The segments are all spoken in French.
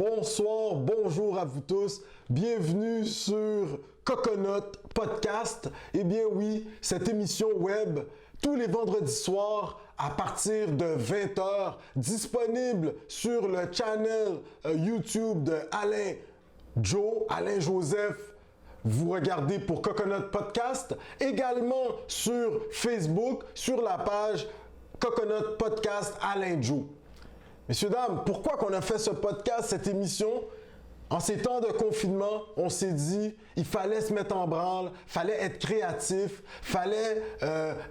Bonsoir, bonjour à vous tous. Bienvenue sur Coconut Podcast. Eh bien oui, cette émission web, tous les vendredis soirs à partir de 20h, disponible sur le channel YouTube de Alain Joseph. Vous regardez pour Coconut Podcast. Également sur Facebook, sur la page Coconut Podcast Alain Joe. Messieurs, dames, pourquoi qu'on a fait ce podcast, cette émission? En ces temps de confinement, on s'est dit, il fallait se mettre en branle, fallait être créatif, fallait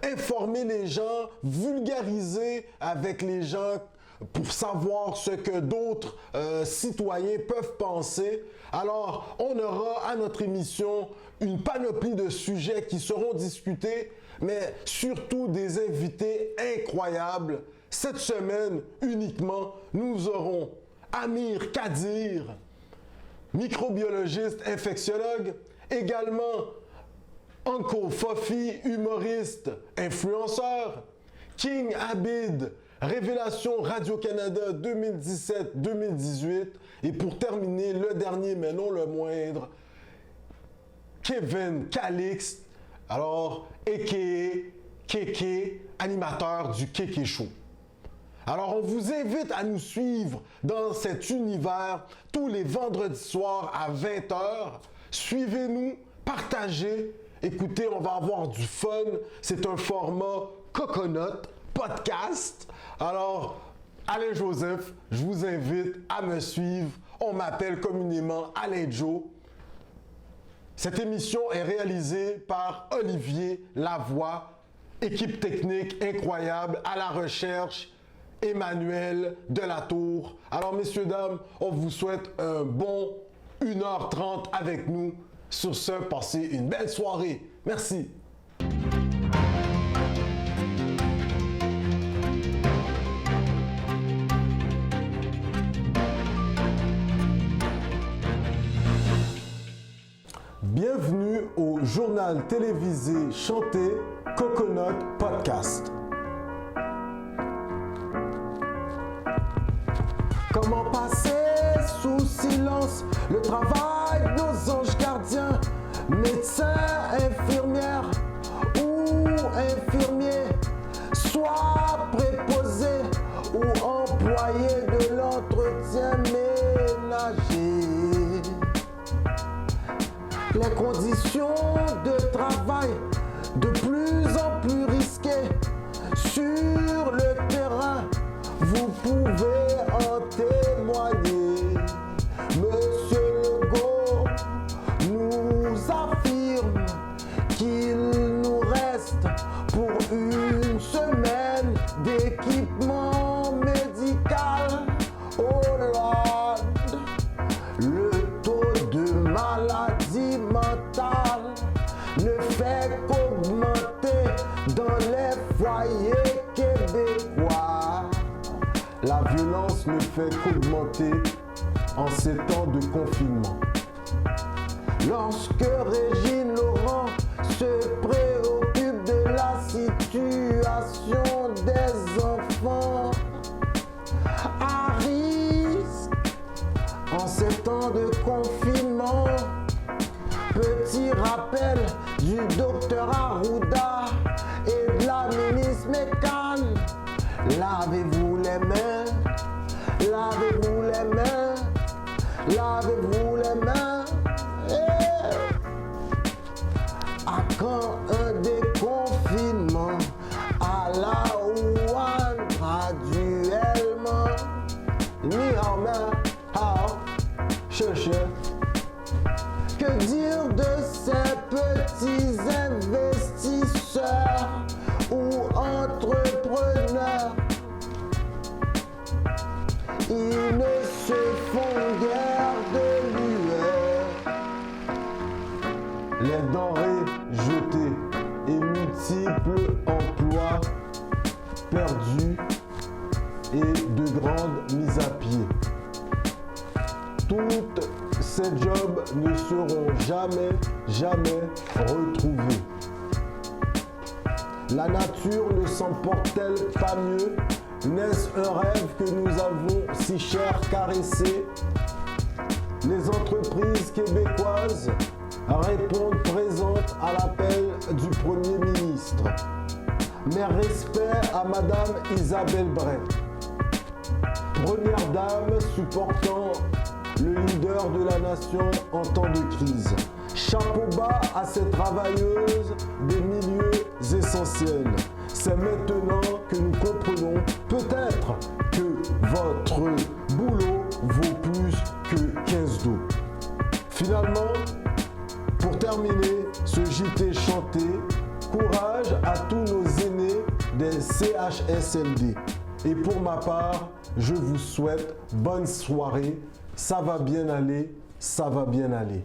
informer les gens, vulgariser avec les gens pour savoir ce que d'autres citoyens peuvent penser. Alors, on aura à notre émission une panoplie de sujets qui seront discutés, mais surtout des invités incroyables. Cette semaine uniquement, nous aurons Amir Kadir, microbiologiste infectiologue, également Uncle Fofi, humoriste, influenceur, King Abid, Révélation Radio-Canada 2017-2018, et pour terminer, le dernier mais non le moindre, Kevin Calixte, alors a.k.a. Kéké, animateur du Kéké Show. Alors, on vous invite à nous suivre dans cet univers tous les vendredis soirs à 20h. Suivez-nous, partagez. Écoutez, on va avoir du fun. C'est un format Coconut Podcast. Alors, Alain Joseph, je vous invite à me suivre. On m'appelle communément Alain Joe. Cette émission est réalisée par Olivier Lavoie, équipe technique incroyable, à la recherche Emmanuel Delatour. Alors, messieurs, dames, on vous souhaite un bon 1h30 avec nous. Sur ce, passez une belle soirée. Merci. Bienvenue au journal télévisé chanté Coconut Podcast. Comment passer sous silence le travail de nos anges gardiens, médecins, infirmières ou infirmiers, soit préposés ou employés de l'entretien ménager. Les conditions de travail de plus en plus risquées sur le terrain, vous pouvez en témoigner. Monsieur Legault nous affirme qu'il nous reste pour une semaine d'équipement médical. Oh Lord, le taux de maladie mentale ne fait qu'augmenter dans les foyers québécois. La violence ne fait qu'augmenter en ces temps de confinement. Lorsque Régine Laurent se préoccupe de la situation des enfants à risque en ces temps de confinement, petit rappel du docteur Arruda et de la ministre Mécan. Lavez-vous les mains, lavez-vous les mains, lavez-vous les mains. À quand un déconfinement à la Wuhan graduellement? Ni en main, chercher. Que dire de ces petits investisseurs ou entrepreneurs? Ils ne se font guère de lueur. Les denrées jetées et multiples emplois perdus et de grandes mises à pied. Toutes ces jobs ne seront jamais retrouvés. La nature ne s'en porte-t-elle pas mieux? N'est-ce un rêve que nous avons si cher caressé? les entreprises québécoises répondent présentes à l'appel du Premier ministre. Mes respects à Madame Isabelle Bray, Première Dame supportant le leader de la nation en temps de crise. Chapeau bas à ces travailleuses des milieux essentiels. C'est maintenant que nous comprenons peut-être que votre boulot vaut plus que 15 dos. Finalement, pour terminer ce JT chanté, courage à tous nos aînés des CHSLD. Et pour ma part, je vous souhaite bonne soirée. Ça va bien aller, ça va bien aller.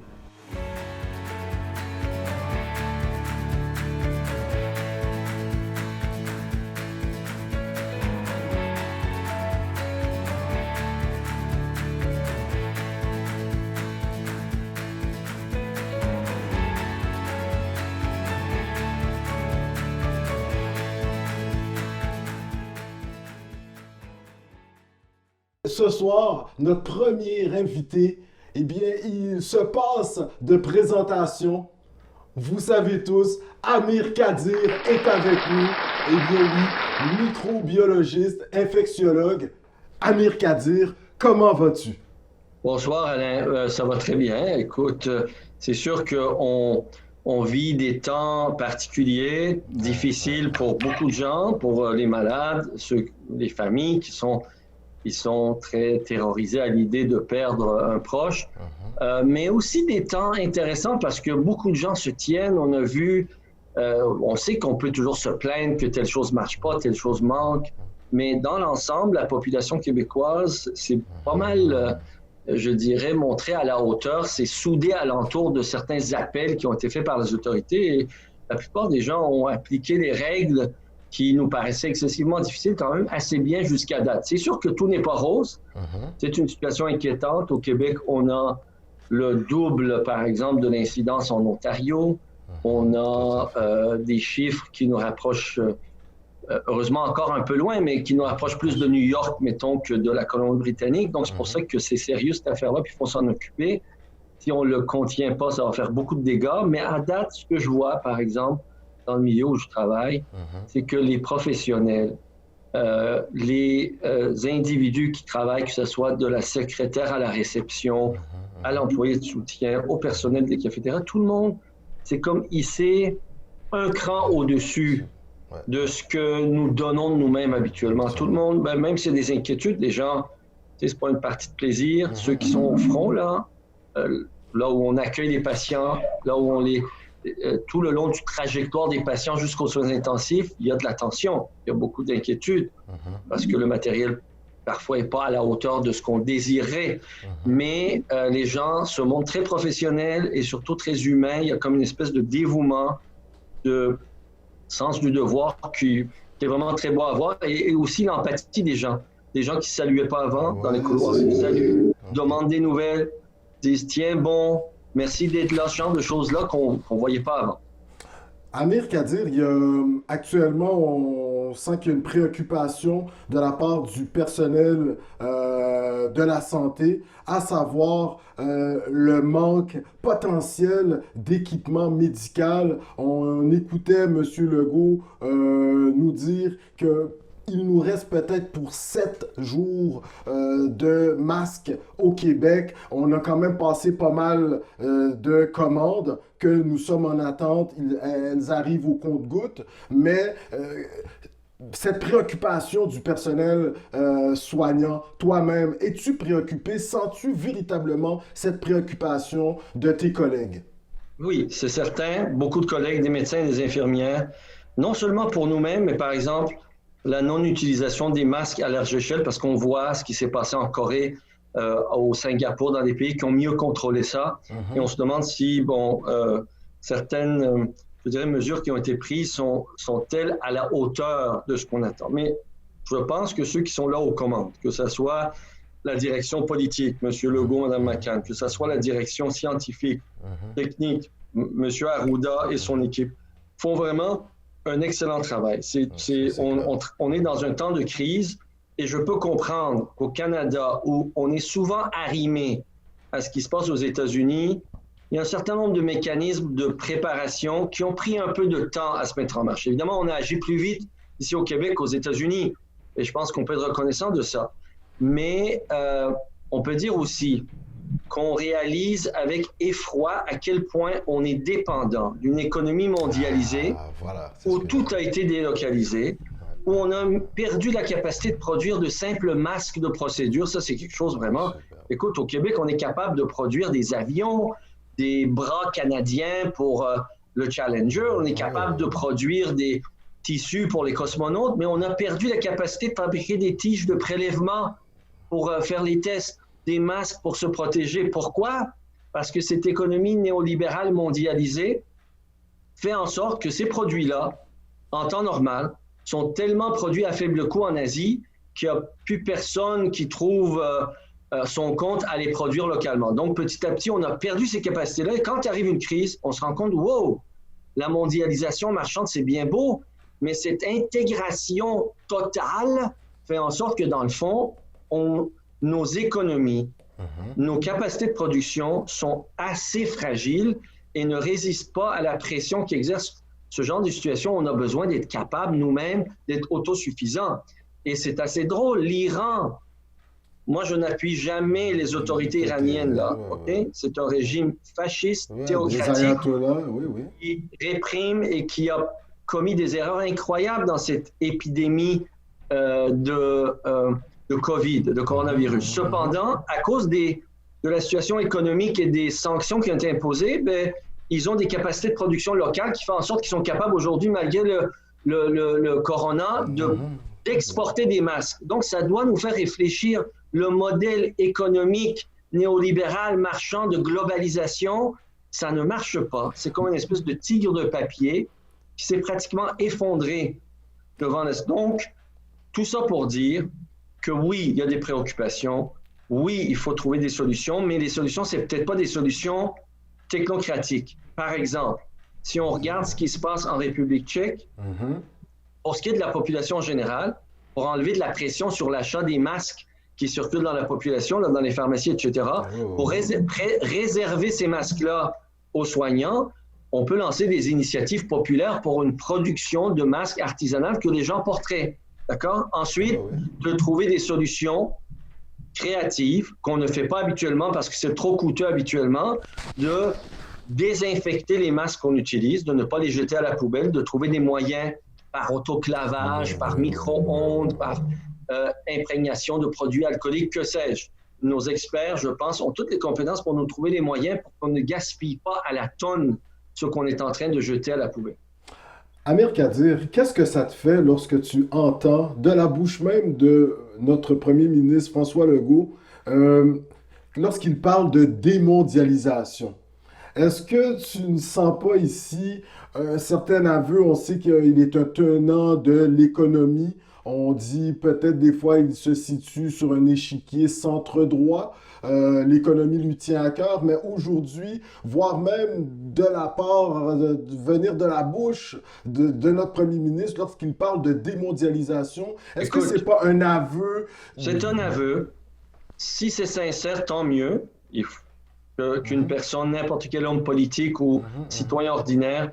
Ce soir, notre premier invité, eh bien, il se passe de présentation. Vous savez tous, Amir Kadir est avec nous. Eh bien oui, microbiologiste, infectiologue. Amir Kadir, comment vas-tu? Bonsoir Alain, ça va très bien. Écoute, c'est sûr qu'on vit des temps particuliers, difficiles pour beaucoup de gens, pour les malades, les familles qui sont très terrorisés à l'idée de perdre un proche, mais aussi des temps intéressants parce que beaucoup de gens se tiennent. On a vu, on sait qu'on peut toujours se plaindre que telle chose ne marche pas, telle chose manque, mais dans l'ensemble, la population québécoise, c'est pas mal, je dirais, montré à la hauteur, c'est soudé alentour de certains appels qui ont été faits par les autorités et la plupart des gens ont appliqué les règles qui nous paraissait excessivement difficile quand même assez bien jusqu'à date. C'est sûr que tout n'est pas rose. C'est une situation inquiétante. Au Québec, on a le double, par exemple, de l'incidence en Ontario. On a des chiffres qui nous rapprochent, heureusement encore un peu loin, mais qui nous rapprochent plus de New York, mettons, que de la Colombie-Britannique. Donc, c'est pour ça que c'est sérieux, cette affaire-là, puis il faut s'en occuper. Si on ne le contient pas, ça va faire beaucoup de dégâts. Mais à date, ce que je vois, par exemple, dans le milieu où je travaille, c'est que les professionnels, les individus qui travaillent, que ce soit de la secrétaire à la réception, à l'employé de soutien, au personnel des cafétérias, tout le monde, c'est comme hisser un cran au-dessus de ce que nous donnons de nous-mêmes habituellement. Tout le monde, ben, même s'il y a des inquiétudes, les gens, c'est pas une partie de plaisir. Ceux qui sont au front, là où on accueille les patients, là où on les... tout le long du trajectoire des patients jusqu'aux soins intensifs, il y a de la tension, il y a beaucoup d'inquiétudes parce que le matériel parfois n'est pas à la hauteur de ce qu'on désirait. Mais les gens se montrent très professionnels et surtout très humains. Il y a comme une espèce de dévouement, de sens du devoir qui est vraiment très beau à voir et aussi l'empathie des gens qui ne saluaient pas avant dans les couloirs. Ils saluent, demandent des nouvelles, disent « tiens, bon ». Merci d'être là, ce genre de choses-là qu'on ne voyait pas avant. Amir Kadir, actuellement, on sent qu'il y a une préoccupation de la part du personnel de la santé, à savoir le manque potentiel d'équipement médical. On écoutait M. Legault nous dire que il nous reste peut-être pour 7 jours de masques au Québec. On a quand même passé pas mal de commandes que nous sommes en attente. Elles arrivent au compte-gouttes. Mais cette préoccupation du personnel soignant, toi-même, es-tu préoccupé? Sens-tu véritablement cette préoccupation de tes collègues? Oui, c'est certain. Beaucoup de collègues, des médecins et des infirmières, non seulement pour nous-mêmes, mais par exemple, la non-utilisation des masques à large échelle, parce qu'on voit ce qui s'est passé en Corée, au Singapour, dans des pays qui ont mieux contrôlé ça. Et on se demande si, certaines, je dirais, mesures qui ont été prises sont-elles à la hauteur de ce qu'on attend. Mais je pense que ceux qui sont là aux commandes, que ce soit la direction politique, M. Legault, Mme McCann, que ce soit la direction scientifique, technique, M. Arruda et son équipe, font vraiment un excellent travail. On est dans un temps de crise et je peux comprendre qu'au Canada, où on est souvent arrimé à ce qui se passe aux États-Unis, il y a un certain nombre de mécanismes de préparation qui ont pris un peu de temps à se mettre en marche. Évidemment, on a agi plus vite ici au Québec qu'aux États-Unis, et je pense qu'on peut être reconnaissant de ça. Mais on peut dire aussi qu'on réalise avec effroi à quel point on est dépendant d'une économie mondialisée où tout a été délocalisé, où on a perdu la capacité de produire de simples masques de procédure. Ça, c'est quelque chose vraiment... Écoute, au Québec, on est capable de produire des avions, des bras canadiens pour le Challenger, on est capable de produire des tissus pour les cosmonautes, mais on a perdu la capacité de fabriquer des tiges de prélèvement pour faire les tests, des masques pour se protéger. Pourquoi? Parce que cette économie néolibérale mondialisée fait en sorte que ces produits-là, en temps normal, sont tellement produits à faible coût en Asie qu'il n'y a plus personne qui trouve son compte à les produire localement. Donc, petit à petit, on a perdu ces capacités-là. Et quand arrive une crise, on se rend compte, wow, la mondialisation marchande, c'est bien beau, mais cette intégration totale fait en sorte que, dans le fond, nos économies, nos capacités de production sont assez fragiles et ne résistent pas à la pression qu'exerce ce genre de situation. On a besoin d'être capable nous-mêmes d'être autosuffisants. Et c'est assez drôle. L'Iran, moi, je n'appuie jamais les autorités iraniennes, là. Okay? C'est un régime fasciste, théocratique, qui réprime et qui a commis des erreurs incroyables dans cette épidémie de COVID, de coronavirus. Cependant, à cause de la situation économique et des sanctions qui ont été imposées, ben, ils ont des capacités de production locales qui font en sorte qu'ils sont capables aujourd'hui, malgré le corona, d'exporter des masques. Donc, ça doit nous faire réfléchir. Le modèle économique néolibéral marchand de globalisation, ça ne marche pas. C'est comme une espèce de tigre de papier qui s'est pratiquement effondré devant nous. Donc, tout ça pour dire que oui, il y a des préoccupations, oui, il faut trouver des solutions, mais les solutions, c'est peut-être pas des solutions technocratiques. Par exemple, si on regarde ce qui se passe en République tchèque, pour ce qui est de la population générale, pour enlever de la pression sur l'achat des masques qui circulent dans la population, là, dans les pharmacies, etc., pour réserver ces masques-là aux soignants, on peut lancer des initiatives populaires pour une production de masques artisanales que les gens porteraient. D'accord? Ensuite, de trouver des solutions créatives qu'on ne fait pas habituellement parce que c'est trop coûteux habituellement, de désinfecter les masques qu'on utilise, de ne pas les jeter à la poubelle, de trouver des moyens par autoclavage, par micro-ondes, par imprégnation de produits alcooliques, que sais-je. Nos experts, je pense, ont toutes les compétences pour nous trouver les moyens pour qu'on ne gaspille pas à la tonne ce qu'on est en train de jeter à la poubelle. Amir Kadir, qu'est-ce que ça te fait lorsque tu entends de la bouche même de notre premier ministre François Legault, lorsqu'il parle de démondialisation? Est-ce que tu ne sens pas ici un certain aveu? On sait qu'il est un tenant de l'économie. On dit peut-être des fois il se situe sur un échiquier centre-droit. L'économie lui tient à cœur, mais aujourd'hui, voire même de la part, venir de la bouche de notre premier ministre lorsqu'il parle de démondialisation, est-ce que c'est pas un aveu? C'est un aveu. Si c'est sincère, tant mieux. Il faut qu'une personne, n'importe quel homme politique ou citoyen ordinaire,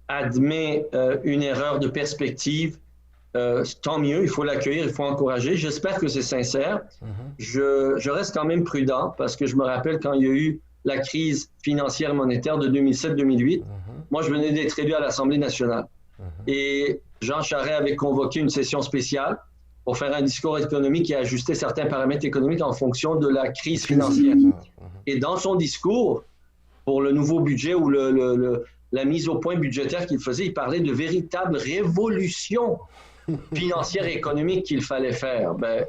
admet une erreur de perspective, tant mieux, il faut l'accueillir, il faut encourager. J'espère que c'est sincère. Je reste quand même prudent parce que je me rappelle quand il y a eu la crise financière monétaire de 2007-2008, moi je venais d'être élu à l'Assemblée nationale. Et Jean Charest avait convoqué une session spéciale pour faire un discours économique et ajuster certains paramètres économiques en fonction de la crise financière. Et dans son discours, pour le nouveau budget ou la mise au point budgétaire qu'il faisait, il parlait de véritable révolution financière et économique qu'il fallait faire. Ben,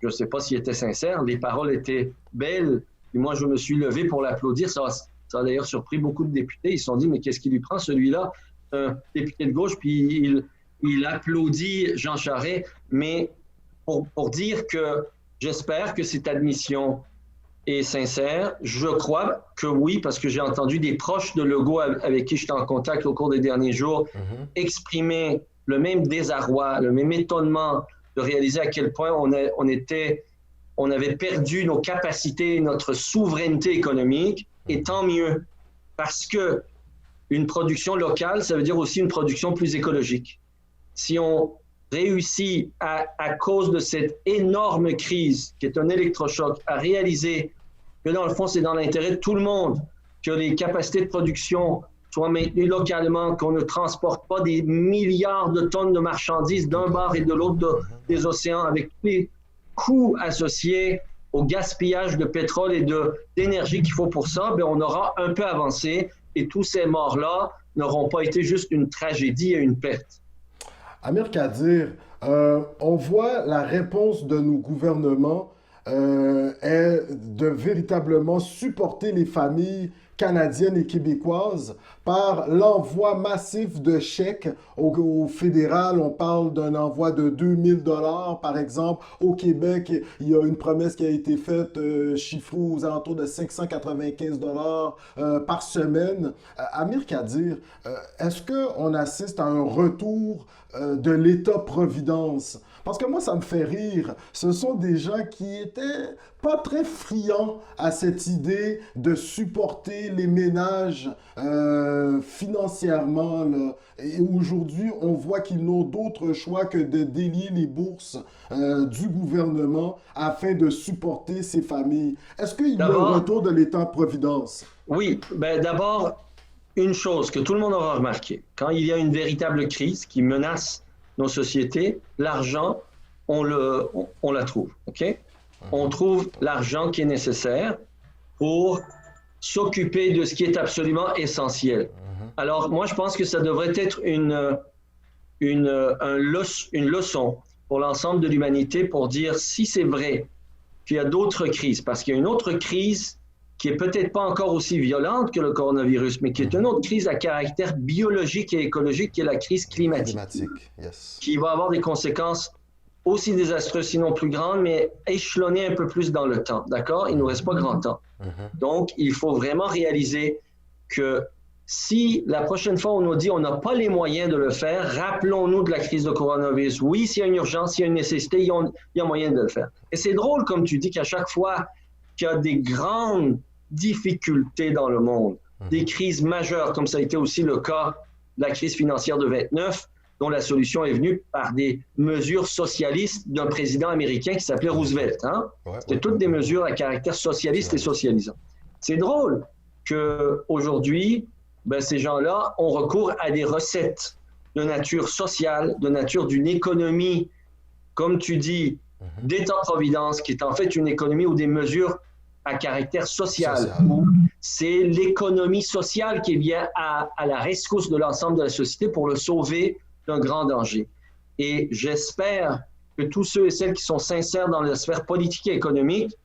je ne sais pas s'il était sincère, les paroles étaient belles, et moi je me suis levé pour l'applaudir. Ça a d'ailleurs surpris beaucoup de députés. Ils se sont dit, mais qu'est-ce qui lui prend celui-là? Un député de gauche, puis il applaudit Jean Charest, mais pour dire que j'espère que cette admission est sincère. Je crois que oui, parce que j'ai entendu des proches de Legault avec qui j'étais en contact au cours des derniers jours exprimer le même désarroi, le même étonnement de réaliser à quel point on était on avait perdu nos capacités, notre souveraineté économique, et tant mieux, parce que une production locale, ça veut dire aussi une production plus écologique. Si on réussit à cause de cette énorme crise qui est un électrochoc, à réaliser que dans le fond, c'est dans l'intérêt de tout le monde que les capacités de production soient maintenues localement, qu'on ne transporte pas des milliards de tonnes de marchandises d'un bord et de l'autre des océans avec tous les coûts associés au gaspillage de pétrole et d'énergie qu'il faut pour ça, bien, on aura un peu avancé et tous ces morts-là n'auront pas été juste une tragédie et une perte. Amir Kadir, on voit la réponse de nos gouvernements est de véritablement supporter les familles canadiennes et québécoises par l'envoi massif de chèques au fédéral. On parle d'un envoi de 2000 $ par exemple. Au Québec, il y a une promesse qui a été faite, chiffrée aux alentours de 595 $ par semaine. Amir Kadir, est-ce qu'on assiste à un retour de l'État-providence? Parce que moi, ça me fait rire. Ce sont des gens qui étaient pas très friands à cette idée de supporter les ménages financièrement, là. Et aujourd'hui, on voit qu'ils n'ont d'autre choix que de délier les bourses du gouvernement afin de supporter ces familles. Est-ce qu'il y a un retour de l'État-providence? Oui, ben d'abord, une chose que tout le monde aura remarqué, quand il y a une véritable crise qui menace nos sociétés, l'argent, on la trouve, OK? On trouve l'argent qui est nécessaire pour s'occuper de ce qui est absolument essentiel. Alors, moi, je pense que ça devrait être une leçon pour l'ensemble de l'humanité pour dire si c'est vrai qu'il y a d'autres crises, parce qu'il y a une autre crise qui est peut-être pas encore aussi violente que le coronavirus, mais qui est une autre crise à caractère biologique et écologique, qui est la crise climatique. Yes. Qui va avoir des conséquences aussi désastreuses, sinon plus grandes, mais échelonnées un peu plus dans le temps, d'accord? Il ne nous reste pas grand temps. Donc, il faut vraiment réaliser que si la prochaine fois on nous dit on n'a pas les moyens de le faire, rappelons-nous de la crise de coronavirus. Oui, s'il y a une urgence, s'il y a une nécessité, il y a moyen de le faire. Et c'est drôle, comme tu dis, qu'à chaque fois qu'il y a des grandes difficultés dans le monde, des crises majeures, comme ça a été aussi le cas de la crise financière de 29, dont la solution est venue par des mesures socialistes d'un président américain qui s'appelait Roosevelt. Hein? C'était toutes des mesures à caractère socialiste et socialisant. C'est drôle qu'aujourd'hui, ces gens-là ont recours à des recettes de nature sociale, de nature d'une économie, comme tu dis, d'État-providence, qui est en fait une économie ou des mesures à caractère social. Où c'est l'économie sociale qui vient à la rescousse de l'ensemble de la société pour le sauver d'un grand danger. Et j'espère que tous ceux et celles qui sont sincères dans la sphère politique et économique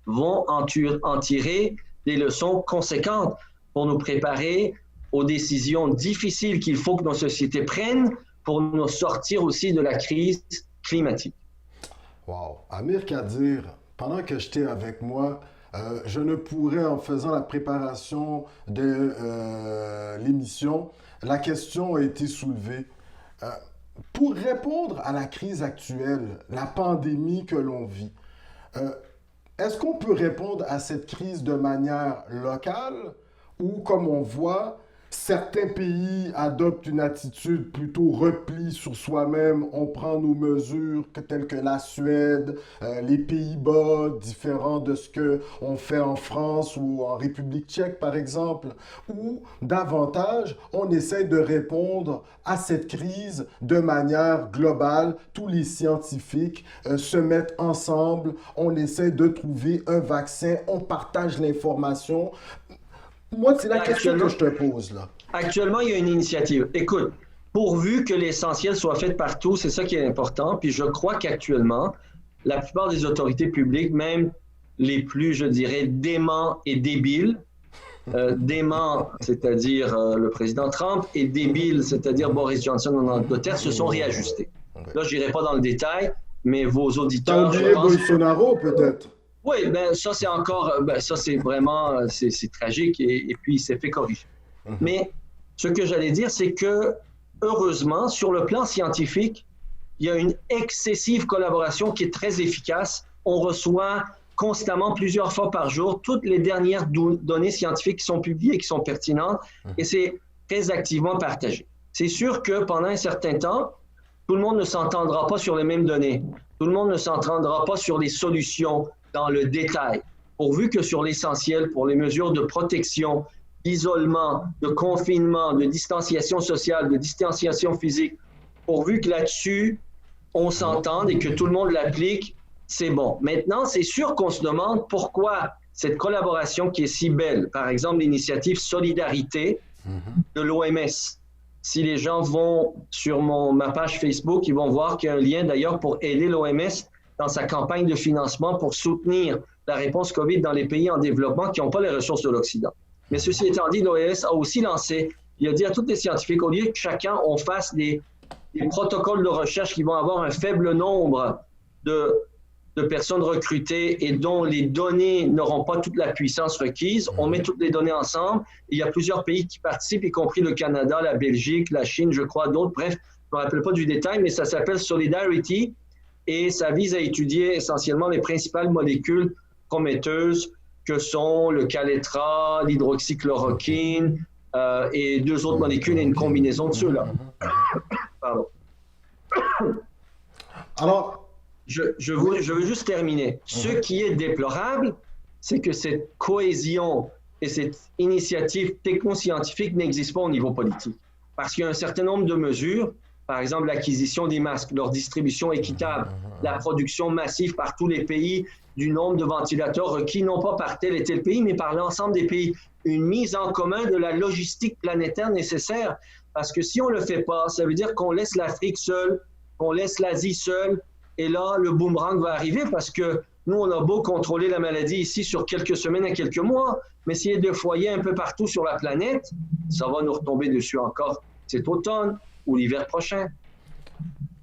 vont en tirer des leçons conséquentes pour nous préparer aux décisions difficiles qu'il faut que nos sociétés prennent pour nous sortir aussi de la crise climatique. Wow. Amir Kadir, pendant que j'étais avec moi, je ne pourrais, en faisant la préparation de l'émission, la question a été soulevée. Pour répondre à la crise actuelle, la pandémie que l'on vit, est-ce qu'on peut répondre à cette crise de manière locale ou, comme on voit, certains pays adoptent une attitude plutôt repli sur soi-même. On prend nos mesures telles que la Suède, les Pays-Bas, différents de ce qu'on fait en France ou en République tchèque, par exemple. Ou, davantage, on essaie de répondre à cette crise de manière globale. Tous les scientifiques se mettent ensemble. On essaie de trouver un vaccin. On partage l'information. Moi, c'est la question que je te pose, là. Actuellement, il y a une initiative. Écoute, pourvu que l'essentiel soit fait partout, c'est ça qui est important. Puis je crois qu'actuellement, la plupart des autorités publiques, même les plus, je dirais, déments et débiles, déments, c'est-à-dire le président Trump, et débiles, c'est-à-dire Boris Johnson en Angleterre, se sont réajustés. Là, je n'irai pas dans le détail, mais vos auditeurs... T'as oublié Bolsonaro, peut-être? Oui, ça c'est encore, ça c'est vraiment, c'est tragique et puis il s'est fait corriger. Mais ce que j'allais dire, c'est que heureusement, sur le plan scientifique, il y a une excessive collaboration qui est très efficace on reçoit constamment, plusieurs fois par jour, toutes les dernières données scientifiques qui sont publiées, qui sont pertinentes, et c'est très activement partagé. C'est sûr que pendant un certain temps, tout le monde ne s'entendra pas sur les mêmes données. Tout le monde ne s'entendra pas sur les solutions dans le détail. Pourvu que sur l'essentiel, pour les mesures de protection, d'isolement, de confinement, de distanciation sociale, de distanciation physique, pourvu que là-dessus, on s'entende et que tout le monde l'applique, c'est bon. Maintenant, c'est sûr qu'on se demande pourquoi cette collaboration qui est si belle, par exemple l'initiative Solidarité de l'OMS. Si les gens vont sur ma page Facebook, ils vont voir qu'il y a un lien d'ailleurs pour aider l'OMS dans sa campagne de financement pour soutenir la réponse COVID dans les pays en développement qui n'ont pas les ressources de l'Occident. Mais ceci étant dit, l'OMS a aussi lancé, il a dit à tous les scientifiques, au lieu que chacun on fasse des protocoles de recherche qui vont avoir un faible nombre de personnes recrutées et dont les données n'auront pas toute la puissance requise, on met toutes les données ensemble. Il y a plusieurs pays qui participent, y compris le Canada, la Belgique, la Chine, je crois, d'autres. Bref, je ne me rappelle pas du détail, mais ça s'appelle Solidarity et ça vise à étudier essentiellement les principales molécules prometteuses que sont le Kaletra, l'hydroxychloroquine et deux autres molécules et une combinaison de ceux-là. Pardon. Alors, je veux juste terminer. Ce qui est déplorable, c'est que cette cohésion et cette initiative techno-scientifique n'existent pas au niveau politique. Parce qu'il y a un certain nombre de mesures, par exemple l'acquisition des masques, leur distribution équitable, la production massive par tous les pays du nombre de ventilateurs requis, non pas par tel et tel pays, mais par l'ensemble des pays. Une mise en commun de la logistique planétaire nécessaire. Parce que si on ne le fait pas, ça veut dire qu'on laisse l'Afrique seule, qu'on laisse l'Asie seule, et là, le boomerang va arriver parce que nous, on a beau contrôler la maladie ici sur quelques semaines à quelques mois, mais s'il y a des foyers un peu partout sur la planète, ça va nous retomber dessus encore cet automne ou l'hiver prochain.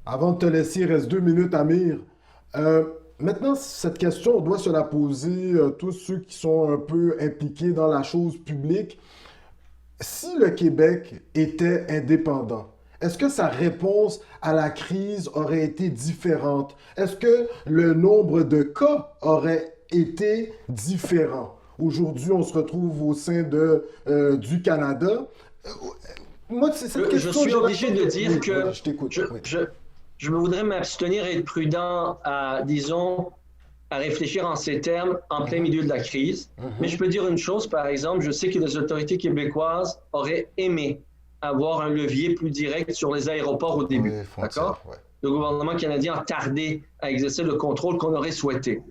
Avant de te laisser, il reste 2 minutes, Amir. Maintenant, cette question, on doit se la poser, tous ceux qui sont un peu impliqués dans la chose publique. Si le Québec était indépendant, est-ce que sa réponse à la crise aurait été différente? Est-ce que le nombre de cas aurait été différent? Aujourd'hui, on se retrouve au sein du Canada. Moi, c'est cette question... Je suis obligé de dire que je t'écoute. Je voudrais m'abstenir et être prudent à réfléchir en ces termes en plein milieu de la crise. Mais je peux dire une chose, par exemple, je sais que les autorités québécoises auraient aimé avoir un levier plus direct sur les aéroports au début. Oui, d'accord? Ouais. Le gouvernement canadien a tardé à exercer le contrôle qu'on aurait souhaité.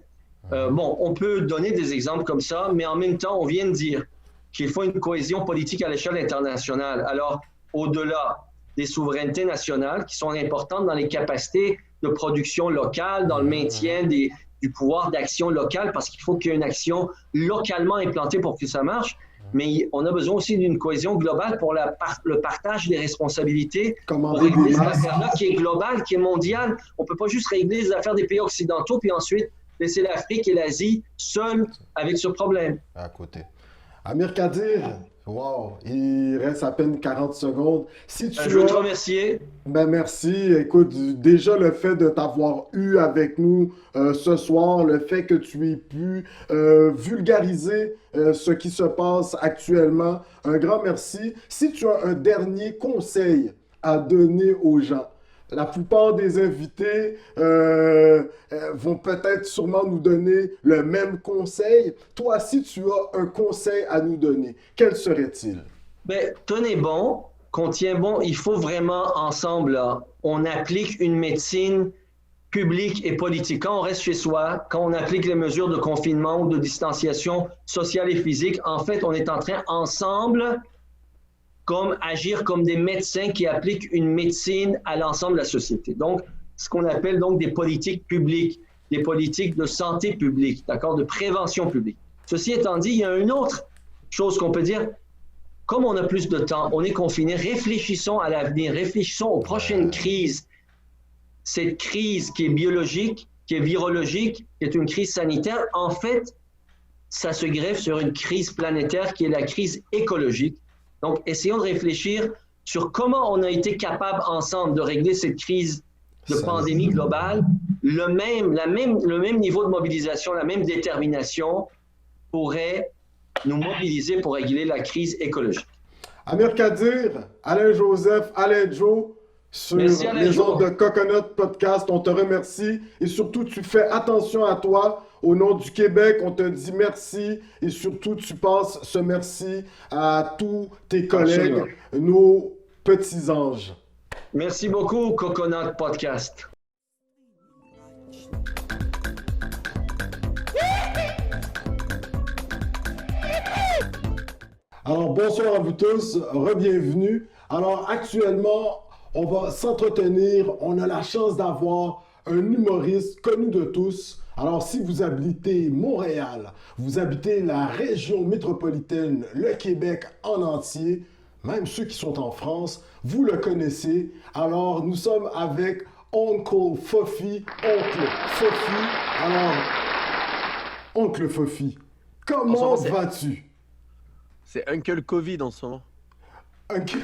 Bon, on peut donner des exemples comme ça, mais en même temps, on vient de dire qu'il faut une cohésion politique à l'échelle internationale. Alors, au-delà des souverainetés nationales qui sont importantes dans les capacités de production locale, dans le maintien du pouvoir d'action locale, parce qu'il faut qu'il y ait une action localement implantée pour que ça marche. Mais on a besoin aussi d'une cohésion globale pour le partage des responsabilités, pour régler cette affaire-là qui est globale, qui est mondiale. On ne peut pas juste régler les affaires des pays occidentaux, puis ensuite laisser l'Afrique et l'Asie seuls avec ce problème. À côté. Amir Kadir, wow, il reste à peine 40 secondes. Si tu je veux te remercier. Ben merci. Écoute, déjà le fait de t'avoir eu avec nous ce soir, le fait que tu aies pu vulgariser ce qui se passe actuellement, un grand merci. Si tu as un dernier conseil à donner aux gens, la plupart des invités vont peut-être sûrement nous donner le même conseil. Toi, si tu as un conseil à nous donner, quel serait-il? Ben, tenez bon, qu'on tient bon. Il faut vraiment ensemble, là, on applique une médecine publique et politique. Quand on reste chez soi, quand on applique les mesures de confinement ou de distanciation sociale et physique, en fait, on est en train ensemble agir comme des médecins qui appliquent une médecine à l'ensemble de la société. Donc, ce qu'on appelle donc des politiques publiques, des politiques de santé publique, d'accord, de prévention publique. Ceci étant dit, il y a une autre chose qu'on peut dire. Comme on a plus de temps, on est confiné, réfléchissons à l'avenir, réfléchissons aux prochaines crises. Cette crise qui est biologique, qui est virologique, qui est une crise sanitaire, en fait, ça se greffe sur une crise planétaire qui est la crise écologique. Donc, essayons de réfléchir sur comment on a été capable ensemble de régler cette crise de pandémie globale. le même niveau de mobilisation, la même détermination pourrait nous mobiliser pour régler la crise écologique. Amir Kadir, Alain Joseph, Alain Joe, sur Merci, Alain les Joe. ondes de Coconut Podcast, on te remercie et surtout tu fais attention à toi. Au nom du Québec, on te dit merci et surtout tu passes ce merci à tous tes collègues, Absolument. nos petits anges. Merci beaucoup, Coconut Podcast. Alors, bonsoir à vous tous, re-bienvenue. Alors, actuellement, on va s'entretenir. On a la chance d'avoir un humoriste connu de tous. Alors, si vous habitez Montréal, vous habitez la région métropolitaine, le Québec en entier, même ceux qui sont en France, vous le connaissez. Alors, nous sommes avec Oncle Fofi. Alors, Oncle Fofi, comment Bonsoir, c'est- vas-tu? C'est Uncle Covid en ce moment. Uncle...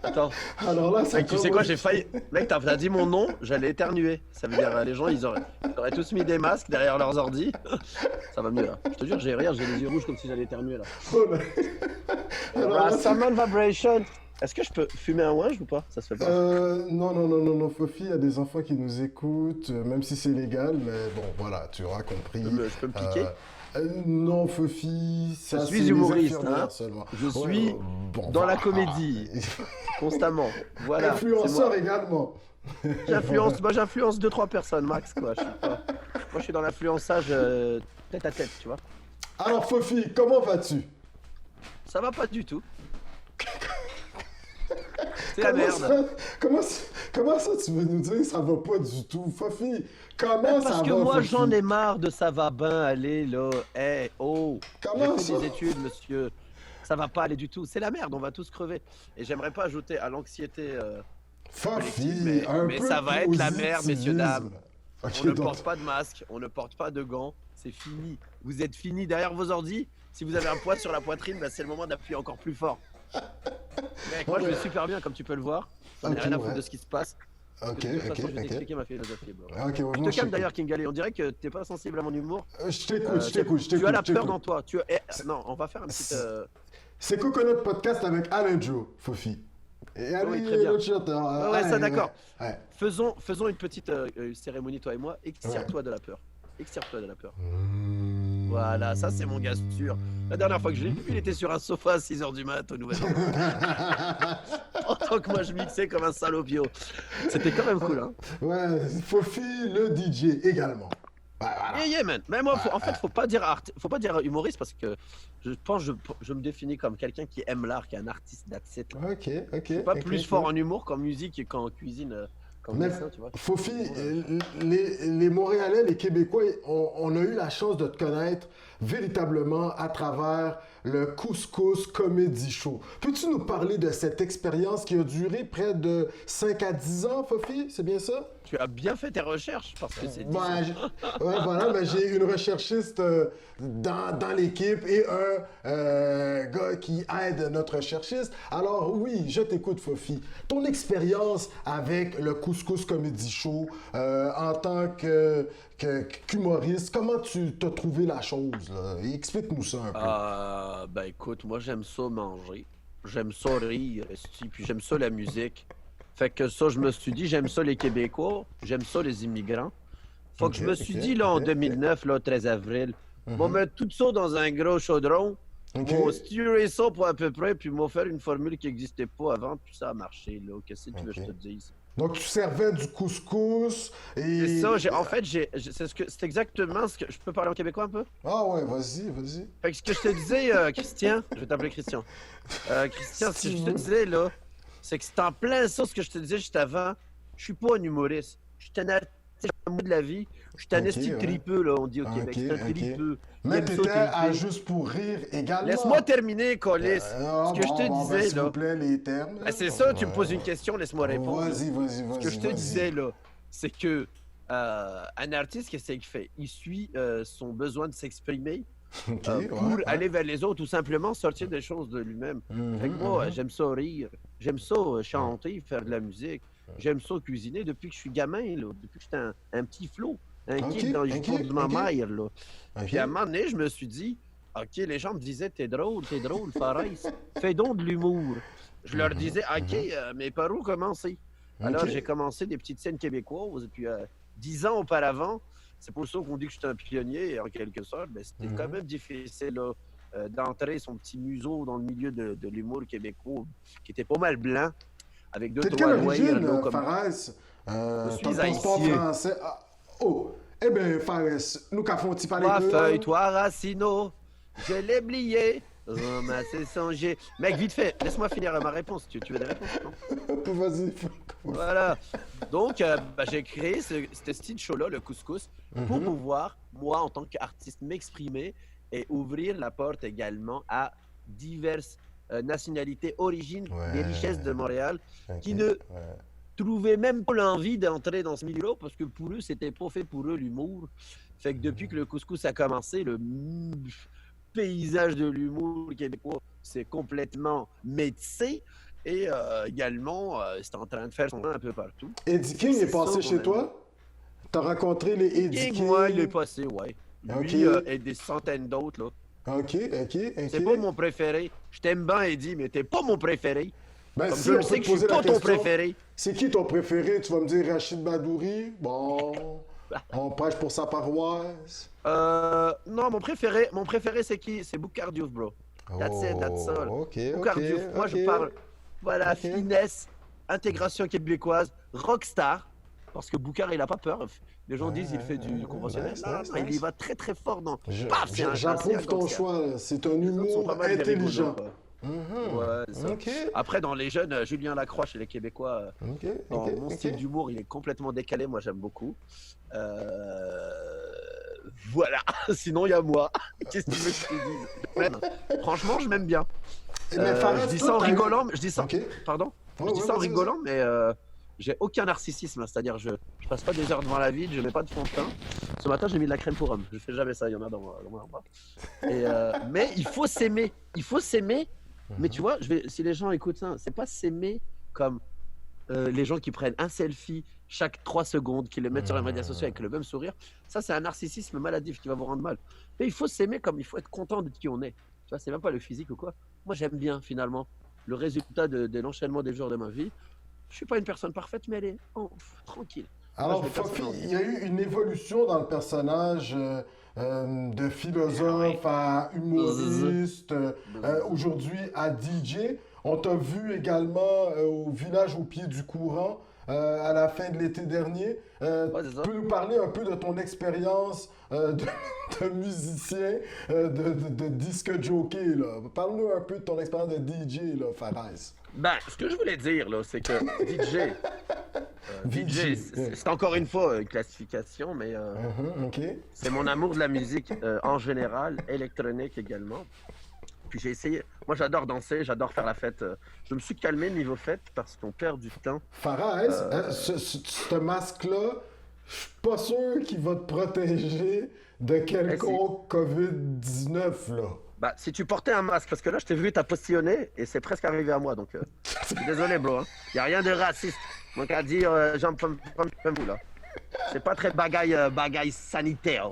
Attends, Alors là, ça mec, tu sais quoi, commence. j'ai failli. Mec, t'as dit mon nom, j'allais éternuer. Ça veut dire, les gens, ils auraient tous mis des masques derrière leurs ordi. Ça va mieux là. Je te jure, j'ai les yeux rouges comme si j'allais éternuer là. Oh là. Alors là, ça- Summon Vibration. Est-ce que je peux fumer un ouinge ou pas? Ça se fait pas. non, Fofi, il y a des enfants qui nous écoutent, même si c'est légal, mais bon, voilà, tu auras compris. Je peux me piquer? Non, Fofi, ça Je suis c'est les humoriste, infirmières hein. seulement. Je suis dans la comédie. Constamment. Voilà. c'est Influenceur moi. également. J'influence 2-3 personnes max quoi. Moi je suis dans l'influençage tête à tête, tu vois. Alors, Fofi, comment vas-tu? Ça va pas du tout. C'est la merde. Comment ça, tu veux nous dire ça va pas du tout? Fofi, comment ça Parce va, que moi Fofi? j'en ai marre de ça va ben aller là. Hey, oh, Comment j'ai fait ça? des études, monsieur. Ça va pas aller du tout. C'est la merde, on va tous crever. Et j'aimerais pas ajouter à l'anxiété. Fofi, mais- un mais peu ça va de être la merde, messieurs, dames. positivisme. Ok, On ne donc, porte pas de masque, on ne porte pas de gants. C'est fini. Vous êtes fini derrière vos ordis. Si vous avez un poids sur la poitrine, bah, c'est le moment d'appuyer encore plus fort. Mec, moi je vais super bien, comme tu peux le voir. J'en ai Ok, rien à foutre ouais. de ce qui se passe. ok, De toute façon, je vais ok. t'expliquer ma philosophie, bro. Ok, Je non, te calme t'écoute. d'ailleurs, Kingali. On dirait que t'es pas sensible à mon humour. Je t'écoute, Tu as la peur dans toi. Non, on va faire un petit. C'est Coconut Podcast avec Alain Joe, Fofi. Et allez, Oui, très bien. l'autre chanteur. Ouais, ça, d'accord. Ouais. Faisons une petite cérémonie, toi et moi. Extire-toi de la peur. Extire-toi de la peur. Voilà, ça c'est mon gars sûr. La dernière fois que je l'ai vu, il était sur un sofa à 6h du mat au Nouvel An. En tant que moi je mixais comme un salopio. C'était quand même cool, hein. Ouais, Fofi, le DJ également. Ouais, voilà. Yeah, man. Mais moi, en fait, faut pas dire humoriste parce que je pense je me définis comme quelqu'un qui aime l'art, qui est un artiste d'accepte. Ok. Pas plus fort en humour qu'en musique et qu'en cuisine, qu'en Mais dessin, tu vois. Fofi, les Montréalais, les Québécois, on a eu la chance de te connaître véritablement à travers le Couscous Comedy Show. Peux-tu nous parler de cette expérience qui a duré près de 5 à 10 ans, Fofi? C'est bien ça? Tu as bien fait tes recherches parce que c'est Ouais, voilà, ben, j'ai une recherchiste dans l'équipe et un gars qui aide notre recherchiste. Alors oui, je t'écoute, Fofi. Ton expérience avec le Couscous Comedy Show en tant qu'humoriste, comment tu t'as trouvé la chose, là? Explique-nous ça un peu. bah écoute, moi j'aime ça manger, j'aime ça rire, esti, puis j'aime ça la musique. Fait que ça, je me suis dit, j'aime ça les Québécois, j'aime ça les immigrants. Faut que je me suis dit, là, en 2009, là, 13 avril, on va mettre tout ça dans un gros chaudron, Ok. on va stirrer ça pour à peu près, puis on va faire une formule qui n'existait pas avant, puis ça a marché, là. Qu'est-ce que tu veux que je te dise? Donc tu servais du couscous et... C'est ça, c'est exactement ce que... Je peux parler en québécois un peu? Ah ouais, vas-y. Fait que ce que je te disais, Christian, je vais t'appeler Christian. Christian, ce que je te disais là, c'est que c'est en plein ça ce que je te disais juste avant. Je suis pas un humoriste. Je suis un artiste de la vie. Je suis un Ok, esti ouais. tripeux là, on dit au Québec. Ok, C'est un ok. tripeux. Mais J'aime ça t'étais à triper. Juste pour rire également. Laisse-moi terminer, Colis. Ce que je te disais S'il là. vous plaît, les termes. Ben, c'est ça, tu me poses une question, laisse-moi répondre. Vas-y. Ce que je te disais là, c'est que un artiste, qu'est-ce qu'il fait? Il suit son besoin de s'exprimer Ok, pour aller vers les autres, tout simplement sortir des choses de lui-même. Fait que moi, j'aime ça rire, j'aime ça chanter, faire de la musique. J'aime ça cuisiner depuis que je suis gamin, là, depuis que j'étais un petit flot, un Ok, kid dans le ok, ventre de ma ok. mère. Là. Ok. Puis à un moment donné, je me suis dit, OK, les gens me disaient, t'es drôle, Fares, fais donc de l'humour. Je leur disais, OK, mais par où commencer? Alors Ok. j'ai commencé des petites scènes québécoises, et puis 10 ans auparavant, c'est pour ça qu'on dit que j'étais un pionnier, en quelque sorte, mais c'était quand même difficile là, d'entrer son petit museau dans le milieu de l'humour québécois, qui était pas mal blanc, avec deux, T'es de trois quelle loyers origine, là, comme... Fares? Je suis T'as le passeport haïtien. français. Ah, oh, eh bien, Fares, nous qu'à font-ils parler Toi, de feuille, toi, Racino, je l'ai oublié. Oh, m'a c'est songé. Mec, vite fait, laisse-moi finir ma réponse. Tu veux des réponses, non? Vas-y. Voilà. Donc, j'ai créé ce style show-là, le couscous, pour pouvoir, moi, en tant qu'artiste, m'exprimer et ouvrir la porte également à diverses nationalités, origines, des richesses de Montréal, qui ne trouvaient même pas l'envie d'entrer dans ce milieu-là parce que pour eux, c'était pas fait pour eux l'humour. Fait que depuis que le couscous a commencé, le paysage de l'humour québécois s'est complètement métissé et également, c'est en train de faire son nom un peu partout. Eddie King est passé ça, chez mon toi? T'as rencontré les Eddie King? Moi, il est passé, ouais. Lui Ok. et des centaines d'autres, là. Ok. C'est pas mon préféré. Je t'aime bien, Eddie, mais t'es pas mon préféré. Ben, Comme si je on le peut sais te que je suis poser la pas ton question, préféré. c'est qui ton préféré? Tu vas me dire Rachid Badouri? Bon, on prêche pour sa paroisse. Non, mon préféré c'est qui? C'est Boukhar Diouf, bro. That's it, that's all. Ok, Boukhar Diouf. Moi, je parle, voilà, Ok. finesse, intégration québécoise, rockstar. Parce que Boukhar, il a pas peur. Les gens disent il fait du conventionnel. nice, Non, nice, non, il nice. y va très très fort dans. Paf, c'est un J'approuve ton gangster. choix, là. C'est un Les autres sont humour pas mal intelligent. rigolos, quoi. Ouais, c'est ça. Ok. Après, dans les jeunes, Julien Lacroix chez les Québécois, Ok, dans ok, mon ok. style d'humour, il est complètement décalé. Moi, j'aime beaucoup. Voilà. Sinon, il y a moi. Qu'est-ce que tu veux que je te dise? Je m'aime. Franchement, je m'aime bien. Mais Fares, Je dis toi, ça en t'as eu- rigolant. Je dis ça. Ok. Pardon. Ouais, Je dis ouais, ça en vas-y, rigolant, mais j'ai aucun narcissisme. C'est-à-dire, je passe pas des heures devant la vide. Je mets pas de fond de teint. Ce matin, j'ai mis de la crème pour homme. Je fais jamais ça. Il y en a dans mon endroit. Et mais il faut s'aimer. Il faut s'aimer. Mais tu vois, si les gens écoutent ça, c'est pas s'aimer comme les gens qui prennent un selfie chaque 3 secondes, qui le mettent sur les médias sociaux avec le même sourire. Ça, c'est un narcissisme maladif qui va vous rendre mal. Mais il faut s'aimer comme il faut être content de qui on est. Tu vois, c'est même pas le physique ou quoi. Moi, j'aime bien finalement le résultat de l'enchaînement des jours de ma vie. Je suis pas une personne parfaite, mais elle est tranquille. Alors, Moi, je vais Fofi, personne. il y a eu une évolution dans le personnage de philosophe à humoriste, aujourd'hui à DJ. On t'a vu également au village au pied du courant à la fin de l'été dernier. Ouais, c'est Tu ça. peux nous parler un peu de ton expérience de musicien, de disque jockey, là. Parle-nous un peu de ton expérience de DJ, là, Fares. Ben, ce que je voulais dire, là, c'est que DJ, DJ, c'est encore une fois une classification, mais Ok. c'est mon amour de la musique en général, électronique également. Puis j'ai essayé, moi j'adore danser, j'adore faire la fête. Je me suis calmé niveau fête parce qu'on perd du temps. Fares, ce masque-là, je suis pas sûr qu'il va te protéger de quelconque COVID-19, là. Bah, si tu portais un masque, parce que là je t'ai vu t'apostillonner et c'est presque arrivé à moi, donc je suis désolé, bro. Hein. Y a rien de raciste. Donc à dire, j'en peux vous là. C'est pas très bagaille sanitaire.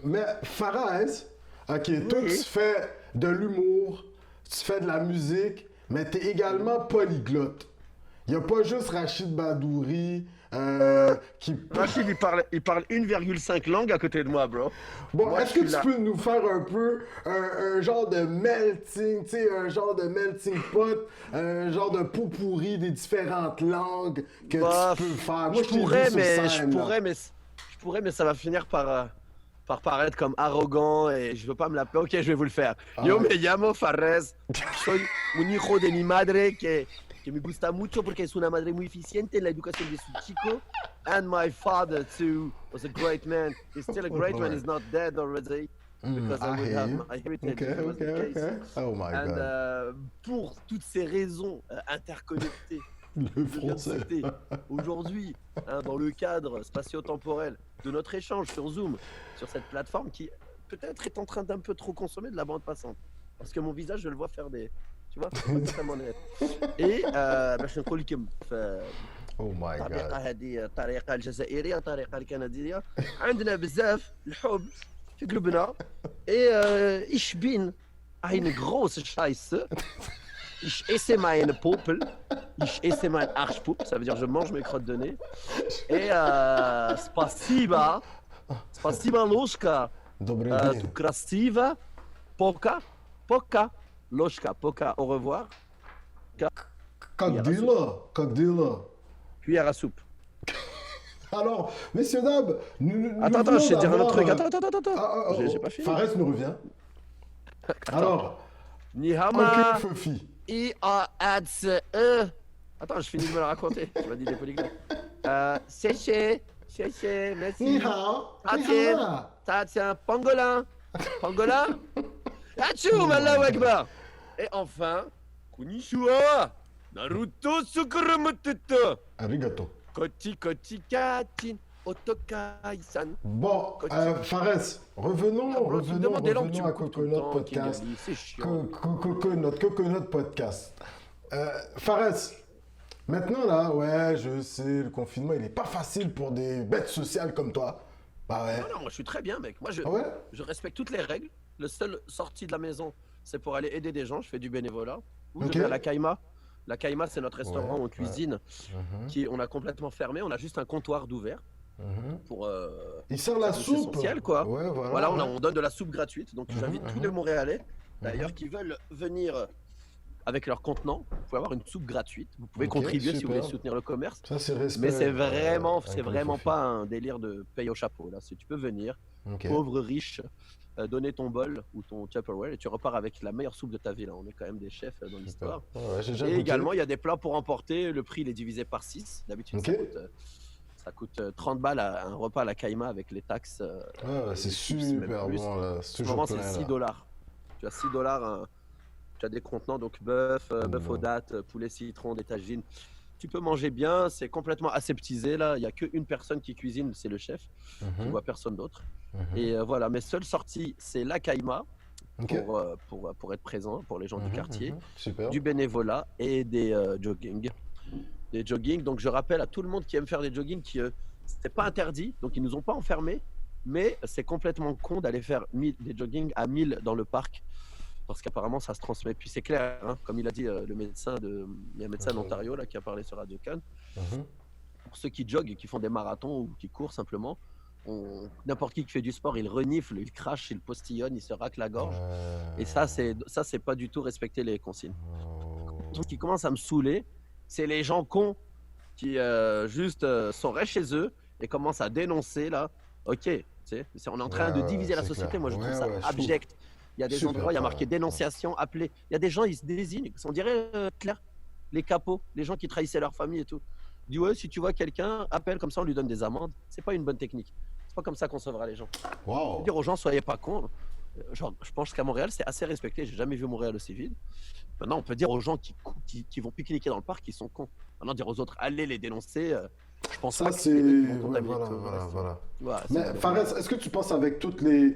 Mais Fares, ok, toi tu fais de l'humour, tu fais de la musique, mais t'es également polyglotte. Y a pas juste Rachid Badouri qui... Rachid, il parle 1,5 langue à côté de moi, bro. Bon, Moi, est-ce je que suis tu là. peux nous faire un peu un genre de melting, tu sais, un genre de melting pot, un genre de pot pourri des différentes langues que Bah, tu peux faire? Moi, je je t'ai vu pourrais, sur mais scène, là. je pourrais, mais ça va finir par paraître comme arrogant et je veux pas me l'appeler. Ok, je vais vous le faire. Yo me llamo Fares, soy un hijo de mi madre que me gusta mucho porque es una madre muy eficiente en la educación de su chico. And my father too was a great man. He's still a great man. He's not dead already. Because I would have my heritage. Ok, if it was ok, the case. ok. Oh my And, God. pour toutes ces raisons interconnectées, Le je viens de français. citer aujourd'hui, hein, dans le cadre spatio-temporel de notre échange sur Zoom, sur cette plateforme qui peut-être est en train d'un peu trop consommer de la bande passante. Parce que mon visage, je le vois faire des... Tu vois, c'est pas extrêmement net. Et je suis un coliquem. Oh my god. الطريقه هذه الطريقه الجزائريه الطريقه الكنديه عندنا بزاف الحب في قلوبنا ich bin eine große Scheiße. Ich esse meine Popel. Ich esse mein Arschpup. Ça veut dire je mange mes crottes de nez. Et spasiba. Spasiba Loshka. Dobry Tu dzień. krasiva. Poka. Poka. Loshka. Poka. Au revoir. Coq-dila. Cuillère à soupe. Alors, messieurs, dames, Attends, je vais te dire un autre truc. Attends. J'ai pas fini. Fares nous revient. Alors, Nihama. Oncle Fofi. I-A-H-E. Attends, je finis de me le raconter. Tu m'as dit des polyglottes. Séché, merci. Ni hao. Tiens, pangolin. Pangolin. Achou, Allahu Akbar. Et enfin, Konnichiwa. Naruto Sukuramututo. Arigato. Koti Koti Katin. Otokai-san. Bon, Fares, revenons à Coconut Podcast. C'est chiant. Coconut Podcast. Fares, maintenant là, ouais, je sais, le confinement, il est pas facile pour des bêtes sociales comme toi. Bah ouais. Non, moi je suis très bien, mec. Moi Ah ouais? je respecte toutes les règles. Le seul sortie de la maison, c'est pour aller aider des gens. Je fais du bénévolat. Ou Ok. je vais à la Caïma. La Caïma, c'est notre restaurant Ouais, où on cuisine, on a complètement fermé. On a juste un comptoir d'ouvert pour. Il sert la service soupe. essentiel, quoi. Ouais, Voilà, ouais. on donne de la soupe gratuite. Donc j'invite tous les Montréalais, d'ailleurs, qui veulent venir avec leur contenant. Vous pouvez avoir une soupe gratuite. Vous pouvez Ok, contribuer si vous super. voulez soutenir le commerce. Ça, c'est respect. Mais c'est vraiment Fofi. pas un délire de paye au chapeau. Là, si tu peux venir, Ok. pauvre, riche, donner ton bol ou ton Tupperware et tu repars avec la meilleure soupe de ta vie. Là. On est quand même des chefs dans l'histoire. Ouais, j'ai déjà Et goûté. également, il y a des plats pour emporter. Le prix, il est divisé par 6. D'habitude, Ok. ça coûte 30 balles un repas à la Caïma avec les taxes. Ouais, c'est les chips, même super plus. bon là. En C'est ce toujours moment, plein c'est là. 6 dollars. Tu as 6 dollars. Tu as des contenants, donc bœuf, bœuf aux dattes, poulet citron, des tagines. Tu peux manger bien, c'est complètement aseptisé là. Il n'y a qu'une personne qui cuisine, c'est le chef. Tu vois personne d'autre. Et voilà, mes seules sorties, c'est la Caïma Ok. pour être présent pour les gens du quartier, Super. du bénévolat et des jogging. Des jogging. Donc je rappelle à tout le monde qui aime faire des jogging que c'était pas interdit, donc ils nous ont pas enfermés, mais c'est complètement con d'aller faire des jogging à 1000 dans le parc. Parce qu'apparemment ça se transmet. Puis c'est clair, hein, comme il a dit le médecin il y a un médecin d'Ontario là qui a parlé sur Radio Cannes. Pour ceux qui joguent, qui font des marathons ou qui courent simplement, n'importe qui fait du sport, il renifle, il crache, il postillonne, il se racle la gorge. Et ça c'est pas du tout respecter les consignes. Ce qui commence à me saouler, c'est les gens cons qui juste sont restés chez eux et commencent à dénoncer là. Ok, tu sais, on est en train de diviser la c'est société. clair. Moi je trouve Ouais, ça ouais, je abject. Il y a des Super, endroits, il y a marqué ouais. dénonciation, appelé. Il y a des gens, ils se désignent. On dirait Claire, les capots, les gens qui trahissaient leur famille et tout. Dis ouais, si tu vois quelqu'un, appelle comme ça, on lui donne des amendes. C'est pas une bonne technique. C'est pas comme ça qu'on sauvera les gens. Waouh. Dire aux gens, soyez pas cons. Genre, je pense qu'à Montréal, c'est assez respecté. J'ai jamais vu Montréal aussi vide. Maintenant, on peut dire aux gens qui vont pique-niquer dans le parc qu'ils sont cons. Maintenant, dire aux autres, allez les dénoncer. Je pense Ça, pas que c'est. des Ouais, gens contaminés, voilà. voilà, Mais Fares, est-ce que tu penses avec toutes les.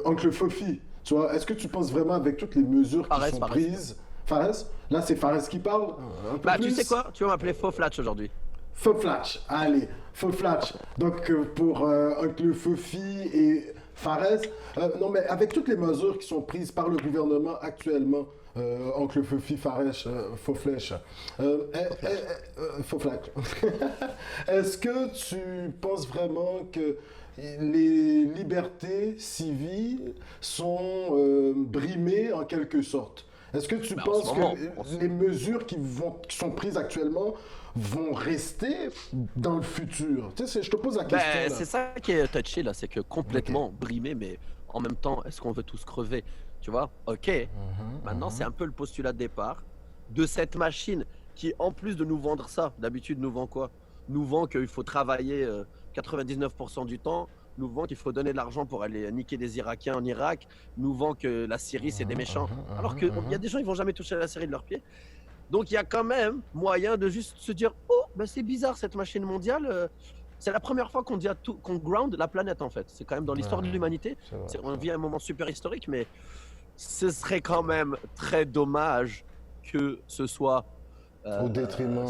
Oncle Fofi, tu vois, est-ce que tu penses vraiment avec toutes les mesures qui sont prises? Fares, là, c'est Fares qui parle. Un peu Bah, plus. tu sais quoi? Tu vas m'appeler Faux Flatch aujourd'hui. Faux Flatch, allez, Faux Flatch. Donc, pour Oncle Fofi et Fares, non, mais avec toutes les mesures qui sont prises par le gouvernement actuellement, Oncle Fofi, Fares, Faux Flèche, Faux Flatch. Est-ce que tu penses vraiment que les libertés civiles sont brimées en quelque sorte? Est-ce que tu penses que les mesures qui sont prises actuellement vont rester dans le futur? Tu sais, je te pose la question. C'est ça qui est touché là, c'est que complètement brimé, mais en même temps, est-ce qu'on veut tous crever? Tu vois? Ok. Maintenant, c'est un peu le postulat de départ de cette machine qui, en plus de nous vendre ça, d'habitude nous vend quoi? Nous vend qu'il faut travailler 99% du temps. Nous vend qu'il faut donner de l'argent pour aller niquer des Irakiens en Irak. Nous vend que la Syrie, c'est des méchants. Alors qu'il y a des gens, ils vont jamais toucher la Syrie de leurs pieds. Donc il y a quand même moyen de juste se dire, oh, ben c'est bizarre cette machine mondiale. C'est la première fois qu'on dit qu'on ground la planète en fait. C'est quand même dans l'histoire de l'humanité. On vit un moment super historique, mais ce serait quand même très dommage que ce soit Au détriment.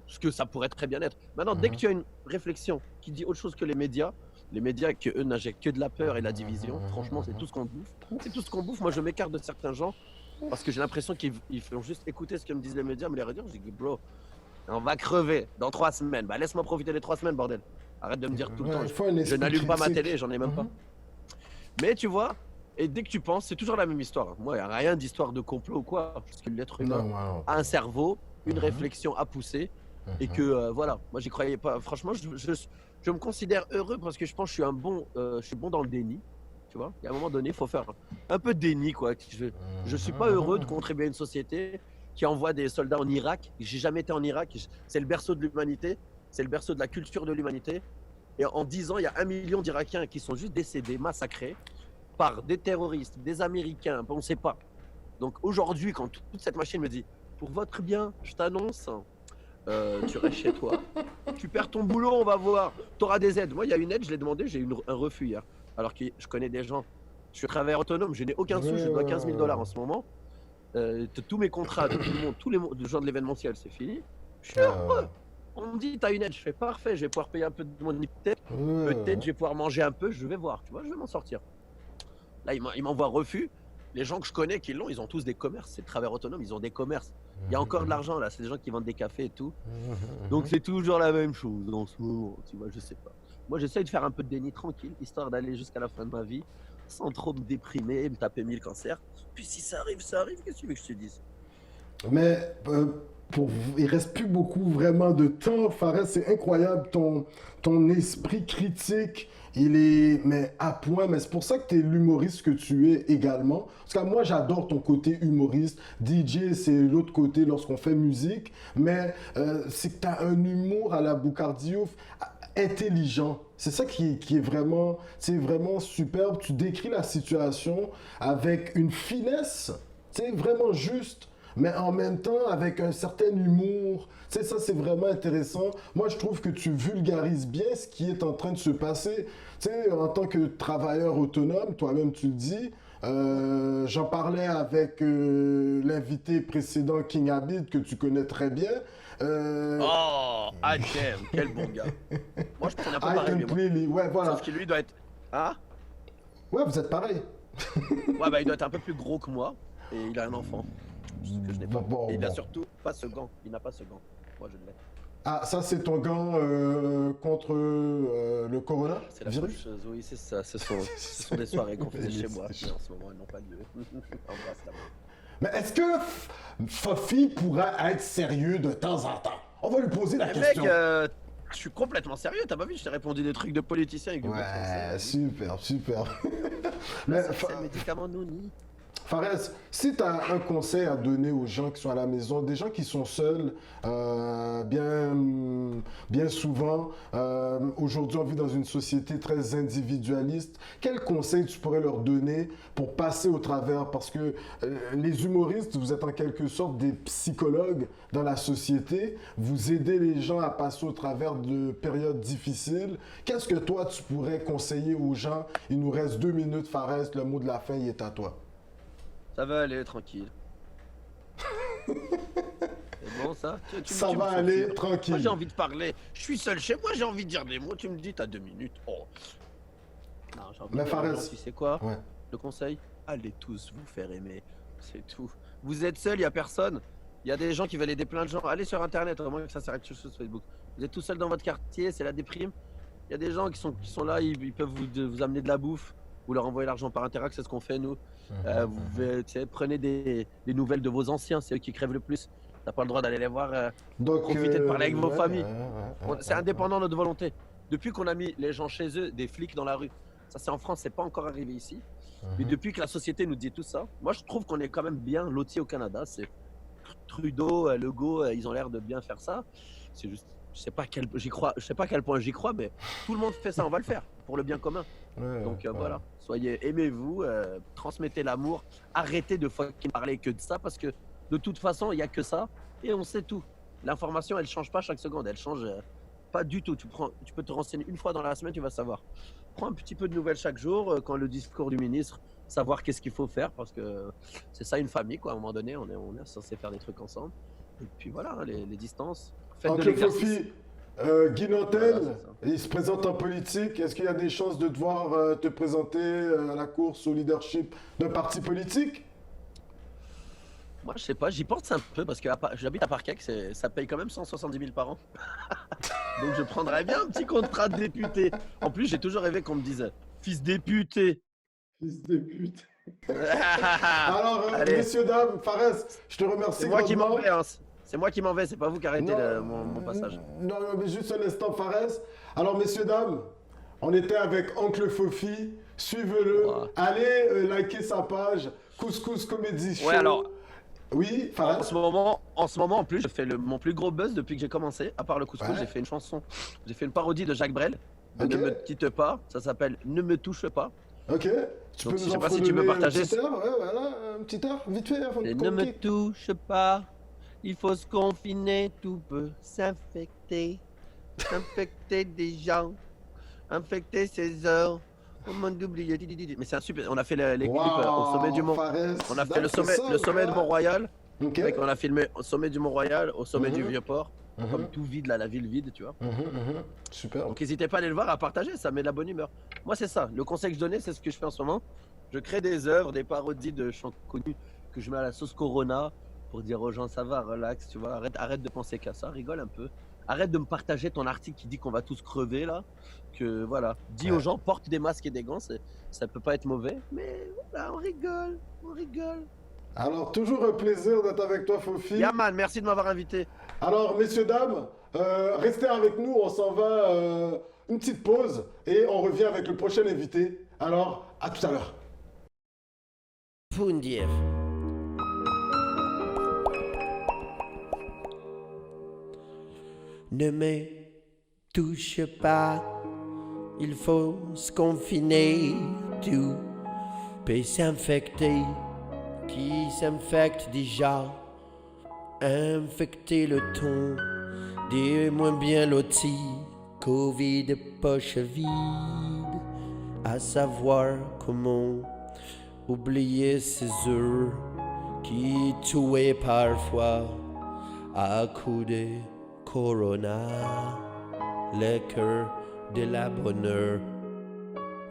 Ce que ça pourrait très bien être. Maintenant, dès que tu as une réflexion qui dit autre chose que les médias qui eux n'injectent que de la peur et de la division, franchement, c'est tout ce qu'on bouffe. C'est tout ce qu'on bouffe. Moi, je m'écarte de certains gens parce que j'ai l'impression qu'ils font juste écouter ce que me disent les médias, me les redire. Je dis, bro, on va crever dans 3 semaines. Bah, laisse-moi profiter des 3 semaines, bordel. Arrête de me dire tout le temps. Je n'allume pas ma télé, j'en ai même pas. Mais tu vois, et dès que tu penses, c'est toujours la même histoire. Moi, il n'y a rien d'histoire de complot ou quoi. Parce que l'être humain a un cerveau, une réflexion à pousser. Et que voilà, moi j'y croyais pas. Franchement, je me considère heureux parce que je pense que je suis bon dans le déni. Tu vois, il y a un moment donné, il faut faire un peu de déni, quoi. Je suis pas heureux de contribuer à une société qui envoie des soldats en Irak. J'ai jamais été en Irak. C'est le berceau de l'humanité. C'est le berceau de la culture de l'humanité. Et en 10 ans, il y a 1 million d'Irakiens qui sont juste décédés, massacrés par des terroristes, des Américains. On ne sait pas. Donc aujourd'hui, quand toute cette machine me dit pour votre bien, je t'annonce, tu restes chez toi. Tu perds ton boulot, on va voir. Tu auras des aides. Moi, il y a une aide, je l'ai demandé, j'ai eu un refus hier. Alors que je connais des gens. Je suis travailleur autonome, je n'ai aucun sou, je dois 15 000 $ en ce moment. Tous mes contrats, de tout le monde, tous les gens de l'événementiel, c'est fini. Je suis heureux. On me dit, t'as une aide, je fais parfait, je vais pouvoir payer un peu de mon hypothèque. Peut-être je vais pouvoir manger un peu, je vais voir, tu vois, je vais m'en sortir. Là, ils m'envoient refus. Les gens que je connais qui l'ont, ils ont tous des commerces. C'est le travailleur autonome, ils ont des commerces. Il y a encore de l'argent là, c'est des gens qui vendent des cafés et tout. Donc c'est toujours la même chose en ce moment, tu vois, je sais pas. Moi, j'essaye de faire un peu de déni tranquille, histoire d'aller jusqu'à la fin de ma vie, sans trop me déprimer, me taper 1000 cancers. Puis si ça arrive, qu'est-ce que tu veux que je te dise? Mais il reste plus beaucoup vraiment de temps. Fares, c'est incroyable ton esprit critique. Il est mais à point, mais c'est pour ça que tu es l'humoriste que tu es également. Parce que moi, j'adore ton côté humoriste. DJ, c'est l'autre côté lorsqu'on fait musique. Mais c'est que tu as un humour à la Boucardi Diouf intelligent. C'est ça qui est vraiment, c'est vraiment superbe. Tu décris la situation avec une finesse, c'est vraiment juste, mais en même temps avec un certain humour. Tu sais, ça c'est vraiment intéressant. Moi, je trouve que tu vulgarises bien ce qui est en train de se passer. Tu sais, en tant que travailleur autonome, toi-même tu le dis. J'en parlais avec l'invité précédent King Abid que tu connais très bien. Oh, Adem, quel bon gars. Moi, je prends un peu pareil. Ouais, voilà. Sauf que lui doit être. Hein? Ouais, vous êtes pareil. Ouais, bah il doit être un peu plus gros que moi. Et il a un enfant. Ce que je n'ai pas. Et il a surtout pas ce gant. Il n'a pas ce gant. Moi, je l'ai. Ah, ça, c'est ton gant contre le corona? C'est la seule chose. Oui, c'est ça. Ce sont des soirées qu'on faisait chez moi. Mais en ce moment, elles n'ont pas lieu. Embrasse la main. Mais est-ce que Fofi pourra être sérieux de temps en temps? On va lui poser la question. Mec, je suis complètement sérieux. T'as pas vu? Je t'ai répondu des trucs de politiciens avec du bon sens. Ouais, super. Mais c'est un médicament Nouni. Fares, si tu as un conseil à donner aux gens qui sont à la maison, des gens qui sont seuls, bien souvent, aujourd'hui on vit dans une société très individualiste, quel conseil tu pourrais leur donner pour passer au travers? Parce que les humoristes, vous êtes en quelque sorte des psychologues dans la société, vous aidez les gens à passer au travers de périodes difficiles. Qu'est-ce que toi tu pourrais conseiller aux gens? Il nous reste 2 minutes, Fares, le mot de la fin il est à toi. Ça va aller, tranquille. C'est bon ça? Ça va aller, tranquille. Moi j'ai envie de parler. Je suis seul chez moi, j'ai envie de dire des mots. Tu me dis, t'as 2 minutes. Oh. Non, j'ai envie de dire aux gens, tu sais quoi? Ouais. Le conseil? Allez tous vous faire aimer. C'est tout. Vous êtes seul, il n'y a personne. Il y a des gens qui veulent aider plein de gens. Allez sur Internet, au moins que ça s'arrête sur Facebook. Vous êtes tout seul dans votre quartier, c'est la déprime. Il y a des gens qui sont là, ils peuvent vous amener de la bouffe. Vous leur envoyez l'argent par Interac, c'est ce qu'on fait nous. Prenez des nouvelles de vos anciens, c'est eux qui crèvent le plus. T'as pas le droit d'aller les voir, profiter de parler avec vos familles. C'est indépendant de notre volonté. Depuis qu'on a mis les gens chez eux, des flics dans la rue, ça c'est en France, c'est pas encore arrivé ici. Mais depuis que la société nous dit tout ça, moi je trouve qu'on est quand même bien lotis au Canada. C'est Trudeau, Legault, ils ont l'air de bien faire ça. C'est juste, je sais pas à quel point j'y crois, mais tout le monde fait ça, on va le faire pour le bien commun. Donc voilà, soyez, aimez-vous, transmettez l'amour, arrêtez de fucking parler que de ça parce que de toute façon il y a que ça et on sait tout. L'information elle change pas chaque seconde, elle change pas du tout. Tu peux te renseigner une fois dans la semaine, tu vas savoir. Prends un petit peu de nouvelles chaque jour quand le discours du ministre, savoir qu'est-ce qu'il faut faire parce que c'est ça une famille quoi. À un moment donné, on est censé faire des trucs ensemble. Et puis voilà, hein, les distances. Faites de Oncle l'exercice. Fofi, Guy Nantel, Voilà, c'est ça. il se présente en politique. Est-ce qu'il y a des chances de te voir te présenter à la course au leadership d'un parti politique? Moi, je sais pas, j'y pense un peu parce que j'habite à Parquet, ça paye quand même 170 000 par an. Donc je prendrais bien un petit contrat de député. En plus, j'ai toujours rêvé qu'on me dise fils député. Fils de pute. Alors, Allez. messieurs, dames, Fares, je te remercie. C'est moi qui m'en grandement. vais, hein. C'est moi qui m'en vais, c'est pas vous qui arrêtez Non, mon passage. Non, mais juste un instant, Fares. Alors, messieurs, dames, on était avec Oncle Fofi. Suivez-le. Ouais. Allez liker sa page. Couscous Comedy Show. Ouais, alors, Oui, en Fares. ce moment, en plus, je fais mon plus gros buzz depuis que j'ai commencé. À part le couscous, Ouais. j'ai fait une chanson. J'ai fait une parodie de Jacques Brel. De Ok. Ne me quitte pas. Ça s'appelle Ne me touche pas. Ok. Tu Donc, peux je nous sais en pas si tu veux fredonner partager un petit air? Ouais, voilà, un petit air, vite fait, avant de Et ne me conquérir. touche pas. Il faut se confiner, tout peut s'infecter. Infecter des gens. Infecter ses heures. Comment d'oublier. Mais c'est un super. On a fait les clips au sommet du Mont. Fares. On a fait le sommet de Mont. Mont-Royal. Ok. Mec, on a filmé au sommet du Mont-Royal, au sommet du Mhm. Vieux-Port. Mhm. Comme tout vide là, la ville vide, tu vois. Super. Donc n'hésitez pas à aller le voir, à partager, ça met de la bonne humeur. Moi c'est ça, le conseil que je donnais, c'est ce que je fais en ce moment. Je crée des œuvres, des parodies de chants connus que je mets à la sauce Corona pour dire aux gens ça va, relax, tu vois, arrête de penser qu'à ça, rigole un peu. Arrête de me partager ton article qui dit qu'on va tous crever là. Que voilà, dis Ouais. aux gens, porte des masques et des gants, ça peut pas être mauvais, mais voilà, on rigole, on rigole. Alors, toujours un plaisir d'être avec toi, Fofi. Yaman, merci de m'avoir invité. Alors, messieurs, dames, restez avec nous. On s'en va une petite pause et on revient avec le prochain invité. Alors, à tout à l'heure. Poundier. Ne me touche pas, il faut se confiner, tout peut s'infecter, qui s'infecte déjà, infecter le ton, des moins bien lotis, Covid poche vide, à savoir comment oublier ces heures qui tuaient parfois à coups de Corona, le cœur de la bonheur.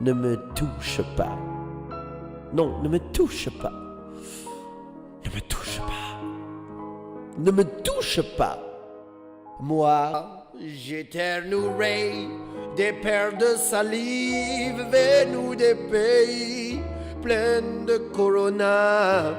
Ne me touche pas. Non, ne me touche pas. Ne me touche pas. Ne me touche pas. Moi, j'éternuerai des paires de salive venues des pays pleins de Corona.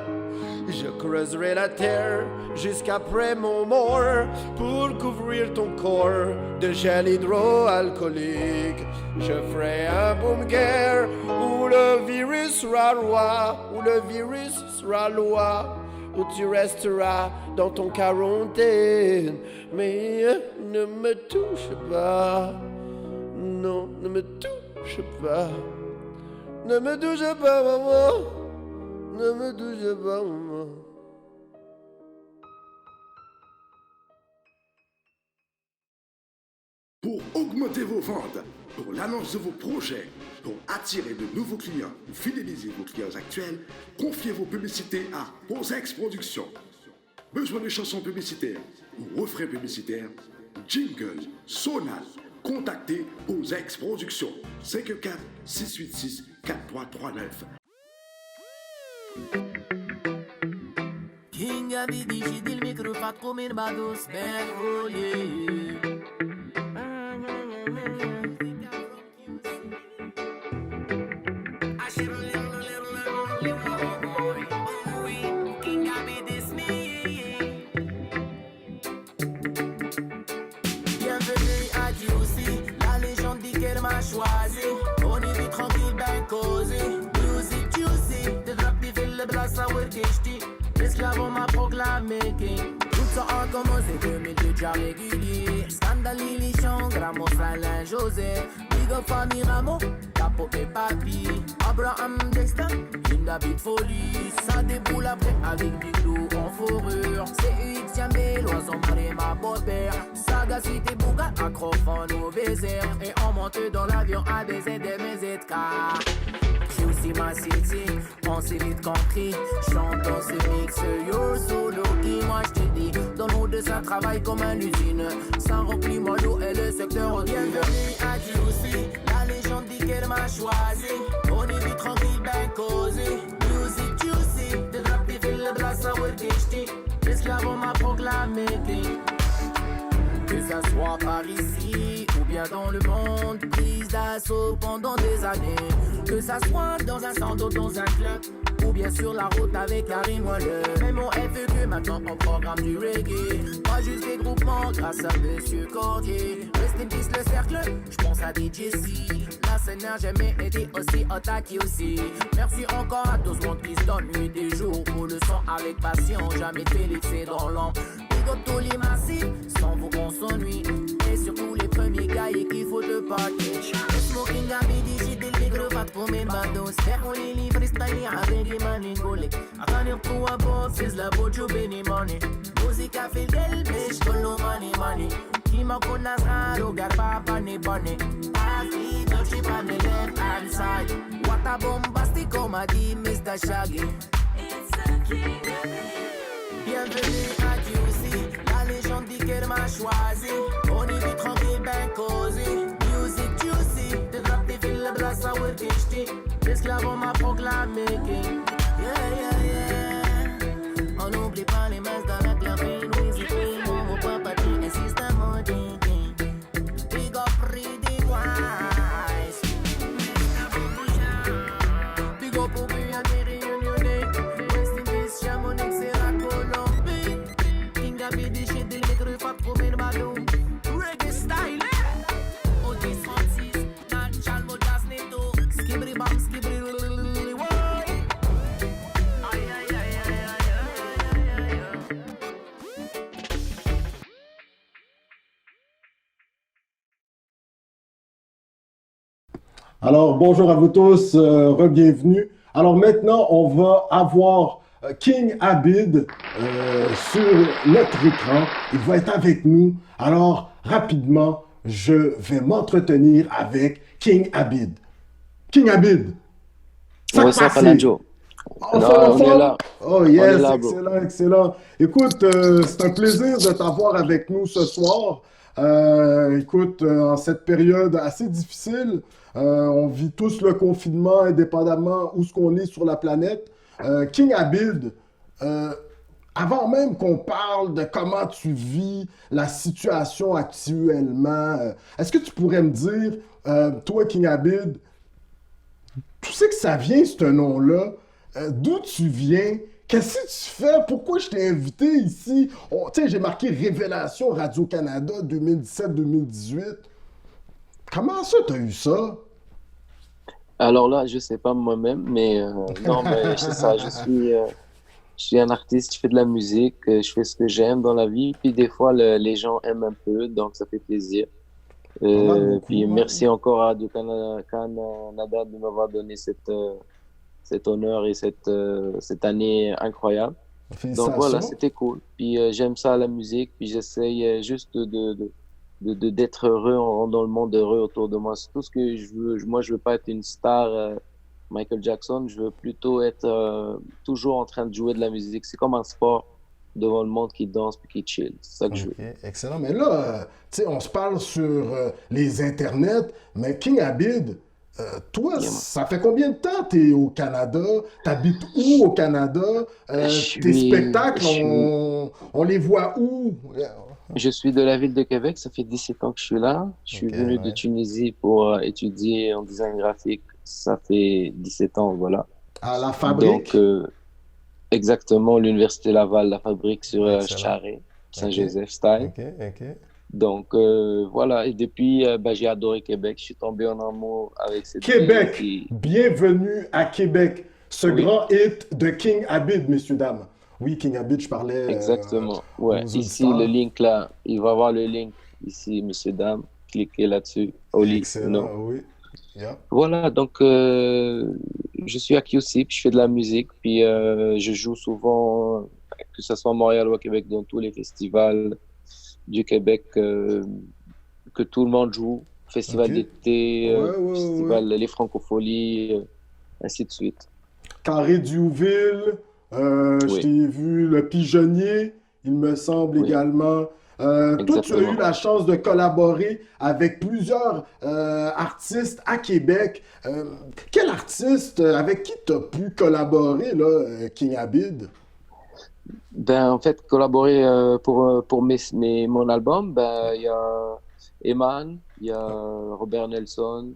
Je creuserai la terre jusqu'après mon mort pour couvrir ton corps de gel hydroalcoolique. Je ferai un boom guerre où le virus sera roi, où le virus sera loi, où tu resteras dans ton quarantaine. Mais ne me touche pas, non, ne me touche pas, ne me touche pas, maman. Ne me touche pas, maman. Pour augmenter vos ventes, pour l'annonce de vos projets, pour attirer de nouveaux clients ou fidéliser vos clients actuels, confiez vos publicités à Posex Productions. Besoin de chansons publicitaires ou refrains publicitaires, jingle, sonal, contactez Posex Productions 54 686 4339. King Abidi جدي الميكرو فاتقو من بعدو سبيرولي King Abidi Smith. Bienvenue à Juicy, la légende dit qu'elle m'a choisi. On y vit tranquille, ben causé. Music juicy, développe des villes, le blas à Wurgishti. L'esclave m'a proclamé king. Tout ça a commencé 2002 déjà régulier. Scandale, les champs, Gramos, Alain, José. Big up famille Rameau, Capo et Papi. Abraham Dexter, une David Folie. Ça déboule après avec du loup en fourrure. CUX, Yambé, l'oison marée, ma beau-père. Sagacité, Bouga, accrophone au baiser. Et on monte dans l'avion à baiser des mes car. Juicy ma city, On s'est vite compris, chantons ce mix, yo solo qui moi je te dis. Dans l'eau de ça travaille comme une usine. Ça remplit moi l'eau et le secteur au bienvenue à Juicy. La légende dit qu'elle m'a choisi. On est vite tranquille, ben causé. Music Juicy, de rap des villes, de la sour gishti. L'esclave on m'a proclamé king. Que ça soit par ici ou bien dans le monde, prise d'assaut pendant des années. Que ça soit dans un centre ou dans un club, ou bien sur la route avec la rime le. Même au FEQ maintenant on programme du reggae. Pas juste des groupements grâce à Monsieur Cordier. Rest in peace le cercle, j'pense à DJC. La scène n'a jamais été aussi attaquée aussi. Merci encore à tous monde qui se donne nuit des jours pour le son avec passion, jamais félixé dans l'ombre. Tous les massifs, sans vous qu'on s'ennuie. Et surtout les premiers gars et qu'il faut le package. Smoking à midi, j'ai des négros, pas trop mes bados. Faire on les livres, freestyle avec des manigolés. À tenir pour un boss, c'est la bojo béni money. Musique à fait del bitch, colo money. Qui m'en connaisse raro, garba pané pané. Asli, dolce pané left hand side. What a bombastic, comme a dit Mr. Shaggy. It's the king of me. Bienvenue à Juicy, la légende dit qu'elle m'a choisi. On y vit tranquille, ben causé. Music Juicy, de rap des villes, de la sour gishti. L'esclave on m'a proclamé king. Yeah. On n'oublie pas les messes dans la clavine. Oui, c'est tout, mon papa dit, et système on dit. Big up, pretty wise. Big up, pour bien des réunionnés. Rest in peace, Chamonix, c'est la Colombie. King David, des shit, des nègres, pas trop mes ballons. Reggae style, au 1036, Natural Modas Neto. Skibri bam, skibri woy. Aïe, aïe, aïe, aïe, aïe, aïe, aïe, aïe. Alors, bonjour à vous tous, re-bienvenue. Alors maintenant, on va avoir King Abid sur notre écran. Il va être avec nous. Alors, rapidement, je vais m'entretenir avec King Abid. King Abid, ça What's up, passe. Alanjo? On On est là. Oh On yes, est là, bro. excellent, excellent. Écoute, c'est un plaisir de t'avoir avec nous ce soir. Écoute, en cette période assez difficile, on vit tous le confinement indépendamment où ce qu'on est sur la planète. King Abid, avant même qu'on parle de comment tu vis la situation actuellement, est-ce que tu pourrais me dire, toi King Abid, tu sais que ça vient ce nom-là, d'où tu viens? Qu'est-ce que tu fais? Pourquoi je t'ai invité ici? Tu sais, j'ai marqué Révélation Radio-Canada 2017-2018. Comment ça, t'as eu ça? Alors là, je sais pas moi-même, mais non, mais c'est ça. Je suis un artiste, je fais de la musique, je fais ce que j'aime dans la vie. Puis des fois, les gens aiment un peu, donc ça fait plaisir. Beaucoup, Puis ouais. merci encore à Radio-Canada de m'avoir donné cet honneur et cette année incroyable. Donc Félicitations. voilà, c'était cool. Puis j'aime ça, la musique. Puis j'essaye juste d'être heureux en rendant le monde heureux autour de moi. C'est tout ce que je veux. Moi, je veux pas être une star Michael Jackson. Je veux plutôt être toujours en train de jouer de la musique. C'est comme un sport devant le monde qui danse puis qui chill. C'est ça que je veux. Ok, excellent. Mais là, tu sais, on se parle sur les internets, mais King Abid, toi, Yeah, man. ça fait combien de temps t'es au Canada? T'habites où au Canada? Je Tes suis- spectacles, je suis- on les voit où? Je suis de la ville de Québec. Ça fait 17 ans que je suis là. Je suis Ok, venu de ouais. Tunisie pour étudier en design graphique. Ça fait 17 ans, voilà. À la fabrique? Donc, exactement, l'Université Laval, la fabrique sur Excellent. Charest, Saint-Joseph style. Ok, ok. Donc, voilà. Et depuis, j'ai adoré Québec. Je suis tombé en amour avec cette Québec, ville qui- bienvenue à Québec. Ce Oui. grand hit de King Abid, messieurs, dames. Oui, King Abid, je parlais Exactement. Ouais. aux Ici, auditeurs. le link là, il va avoir le link ici, messieurs, dames. Cliquez là-dessus. Oli, Excellent, non. oui. Yeah. Voilà, donc je suis à QC, puis je fais de la musique, puis je joue souvent, que ce soit à Montréal ou à Québec, dans tous les festivals du Québec que tout le monde joue. Festival Ok. d'été, Ouais, ouais, festival Les Francopholies, ainsi de suite. Carré Diouville, je Oui, t'ai vu Le Pigeonnier, il me semble oui, également. Toi, tu as eu exactement. la chance de collaborer avec plusieurs artistes à Québec. Quel artiste avec qui tu as pu collaborer, là, King Abid? Ben, en fait, collaborer pour mon album, ben, il y a Eman, il y a Robert Nelson,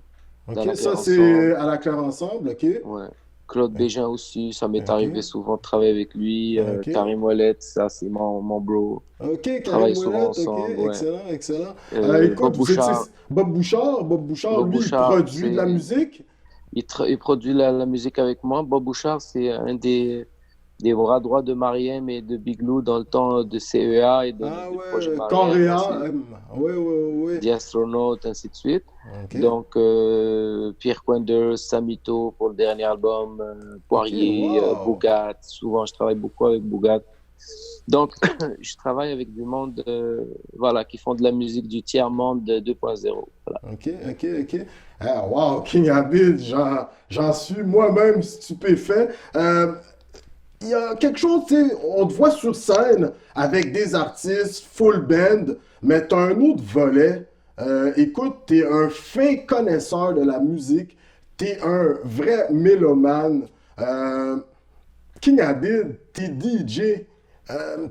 dans Ok, la ça Claire c'est Ensemble. à la Claire Ensemble, ok? Ouais. Claude Bégin aussi, ça m'est Ok, arrivé souvent de travailler avec lui. ok. Karim Ouellet, ça c'est mon bro. Ok, On Karim travaille souvent Ouellet, ok, ensemble, ouais. excellent, excellent. Bob Écoute, vous étiez Bouchard, Bob Bouchard, Bob lui, il Bouchard, produit de la musique. il produit la musique avec moi. Bob Bouchard, c'est un des bras droits de Mariem et de Big Lou dans le temps de CEA et Ah du projet ouais, Mariem, Coréa, ainsi, ouais, ouais, ouais. The Astronaut, ainsi de suite. Ok, Donc, Pierre Quenders, Samito pour le dernier album, ok, Poirier, wow. Bougat. Souvent, je travaille beaucoup avec Bougat. Donc, je travaille avec du monde voilà, qui font de la musique du tiers-monde 2.0. Voilà. Ok, ok, ok. Ah, wow, King Abid, j'en suis moi-même stupéfait. Il y a quelque chose, tu sais, on te voit sur scène avec des artistes full band, mais t'as un autre volet. Écoute, t'es un fin connaisseur de la musique, t'es un vrai mélomane. Euh, King Abid, t'es DJ.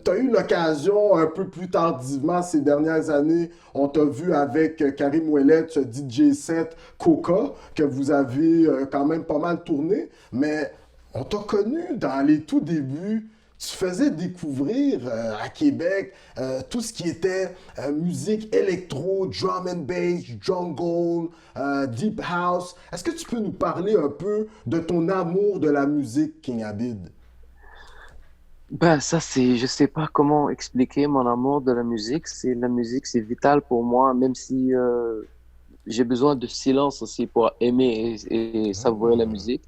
T'as eu l'occasion un peu plus tardivement ces dernières années, on t'a vu avec Karim Ouellet, ce DJ set Coca, que vous avez quand même pas mal tourné, mais on t'a connu dans les tout débuts. Tu faisais découvrir à Québec tout ce qui était musique électro, drum and bass, jungle, deep house. Est-ce que tu peux nous parler un peu de ton amour de la musique, King Abid? Ben, ça, je sais pas comment expliquer mon amour de la musique, c'est vital pour moi, même si j'ai besoin de silence aussi pour aimer et savourer la musique.